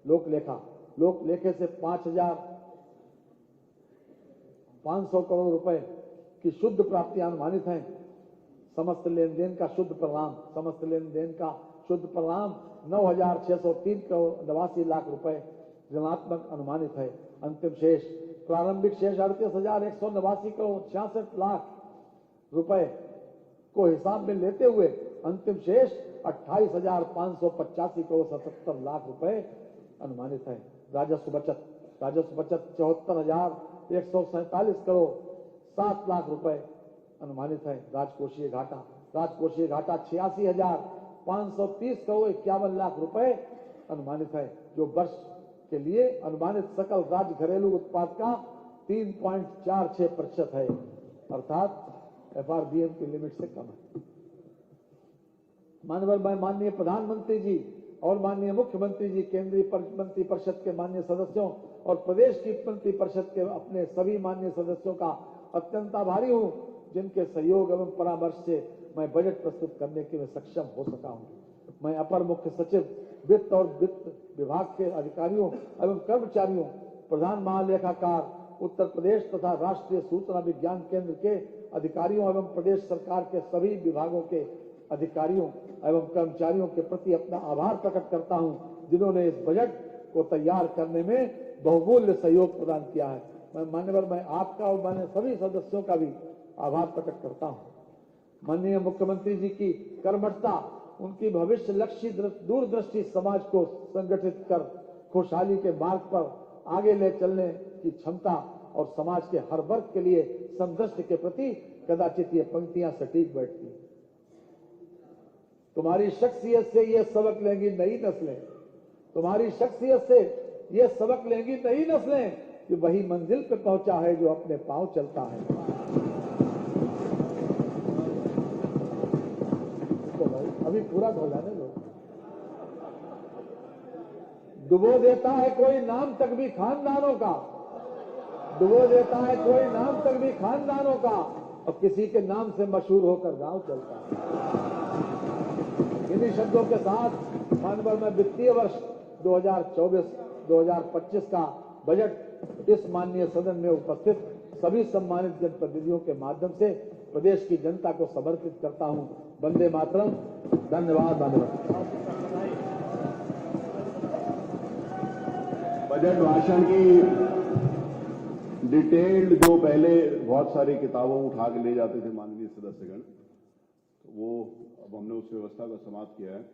लोकलेखा, लोकलेखे से 5,500 करोड़ रुपए की शुद्ध प्राप्तियां अनुमानित हैं। समस्त लेन देन का शुद्ध परिणाम, समस्त लेन देन का शुद्ध परिणाम 9,603 करोड़ 89 लाख रुपए ऋणात्मक अनुमानित है। अंतिम शेष, प्रारंभिक शेष 38,189 करोड़ 66 लाख रुपए को हिसाब में लेते हुए अंतिम शेष 28,585 करोड़ 77 लाख रुपए अनुमानित है। राजस्व बचत, राजस्व बचत 74,147 करोड़ 7 लाख रुपए अनुमानित है। राजकोषीय घाटा, राजकोषीय घाटा 86,530 करोड़ 51 लाख रुपए अनुमानित है, जो वर्ष के लिए अनुमानित सकल राज्य घरेलू उत्पाद का 3.46% है, अर्थात FRBM की लिमिट से कम है। माननीय प्रधानमंत्री जी और माननीय मुख्यमंत्री जी, केंद्रीय मंत्री परिषद के माननीय सदस्यों और प्रदेश की मंत्री परिषद के अपने सभी माननीय सदस्यों का अत्यंत आभारी हूं, जिनके सहयोग एवं परामर्श से मैं बजट प्रस्तुत करने के लिए सक्षम हो सका हूं। मैं अपर मुख्य सचिव वित्त और वित्त विभाग के अधिकारियों एवं कर्मचारियों, प्रधान महालेखाकार उत्तर प्रदेश तथा राष्ट्रीय सूचना विज्ञान केंद्र के अधिकारियों एवं प्रदेश सरकार के सभी विभागों के अधिकारियों एवं कर्मचारियों के प्रति अपना आभार प्रकट करता हूं, जिन्होंने इस बजट को तैयार करने में बहुमूल्य सहयोग प्रदान किया है। मैं आपका और माननीय सभी सदस्यों का भी आभार प्रकट करता हूं। माननीय मुख्यमंत्री जी की कर्मठता, उनकी भविष्य लक्ष्य दूरदृष्टि समाज को संगठित कर खुशहाली के मार्ग पर आगे ले चलने की क्षमता और समाज के हर वर्ग के लिए समदृष्टि के प्रति कदाचित ये पंक्तियां सटीक बैठती हैं। तुम्हारी शख्सियत से ये सबक लेंगी नई नस्लें, तुम्हारी शख्सियत से ये सबक लेंगी नई नस्लें कि वही मंजिल पे पहुंचा है जो अपने पांव चलता है। तो भाई अभी पूरा हो जाने दो। डुबो देता है कोई नाम तक भी खानदानों का, डुबो देता है कोई नाम तक भी खानदानों का, और किसी के नाम से मशहूर होकर गांव चलता है। इन्हीं शब्दों के साथ माननीय मैं वित्तीय वर्ष 2024-2025 का बजट इस माननीय सदन में उपस्थित सभी सम्मानित जनप्रतिनिधियों के माध्यम से प्रदेश की जनता को समर्पित करता हूं। वंदे मातरम। धन्यवाद। बजट भाषण की डिटेल्ड, जो पहले बहुत सारी किताबों उठा के ले जाते थे माननीय सदस्यगण, तो वो अब हमने उस व्यवस्था को समाप्त किया है।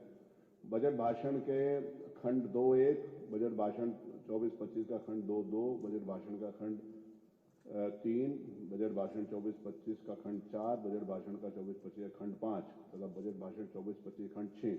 बजट भाषण के खंड 2.1, बजट भाषण 24-25 का खंड 2.2, बजट भाषण का खंड 3, बजट भाषण 24-25 का खंड 4, बजट भाषण का 24-25 का खंड 5 तथा बजट भाषण 24-25 खंड 6,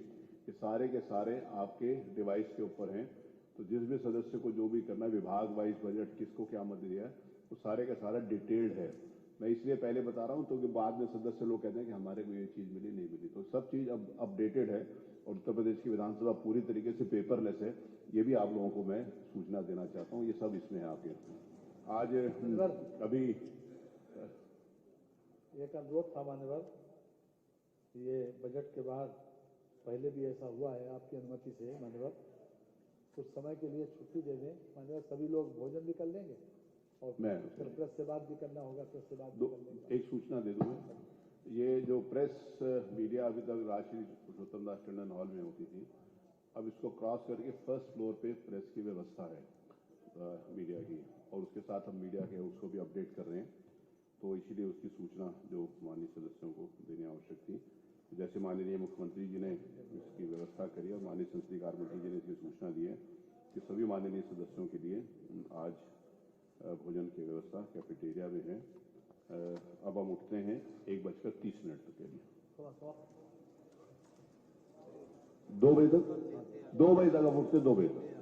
ये सारे के सारे आपके डिवाइस के ऊपर हैं। तो जिस भी सदस्य को जो भी करना है, विभाग वाइज बजट किसको क्या मत दिया है, वो सारे का सारा डिटेल्ड है। मैं इसलिए पहले बता रहा हूं तो कि बाद में सदस्य लोग कहते हैं कि हमारे को ये चीज मिली नहीं मिली, तो सब चीज अब अपडेटेड है और उत्तर प्रदेश की विधानसभा पूरी तरीके से पेपरलेस है। ये भी आप लोगों को मैं सूचना देना चाहता हूँ, ये सब इसमें है आपके। आज अभी एक अनुरोध था मान्यवर, ये बजट के बाद पहले भी ऐसा हुआ है, आपकी अनुमति से मान्यवर कुछ समय के लिए छुट्टी दे दें मान्यवर, सभी लोग भोजन भी कर लेंगे और फिर प्रेस से बात भी करना होगा, प्रेस से बात भी कर लेंगे। एक सूचना दे दूं, ये जो प्रेस मीडिया अभी तक राजश्री पुरुषोत्तम दास टंडन हॉल में होती थी, अब इसको क्रॉस करके फर्स्ट फ्लोर पे प्रेस की व्यवस्था है मीडिया की, और उसके साथ हम मीडिया के उसको भी अपडेट कर रहे हैं, तो इसीलिए उसकी सूचना जो माननीय सदस्यों को देनी आवश्यक थी। जैसे माननीय मुख्यमंत्री जी ने इसकी व्यवस्था करी और माननीय संसदीय कार्य मंत्री जी ने इसकी सूचना दी है कि सभी माननीय सदस्यों के लिए आज भोजन की व्यवस्था कैफेटेरिया में है। अब हम उठते हैं 1:30 के लिए। 2 बजे तक, 2 बजे तक हम उठते, 2 बजे तक।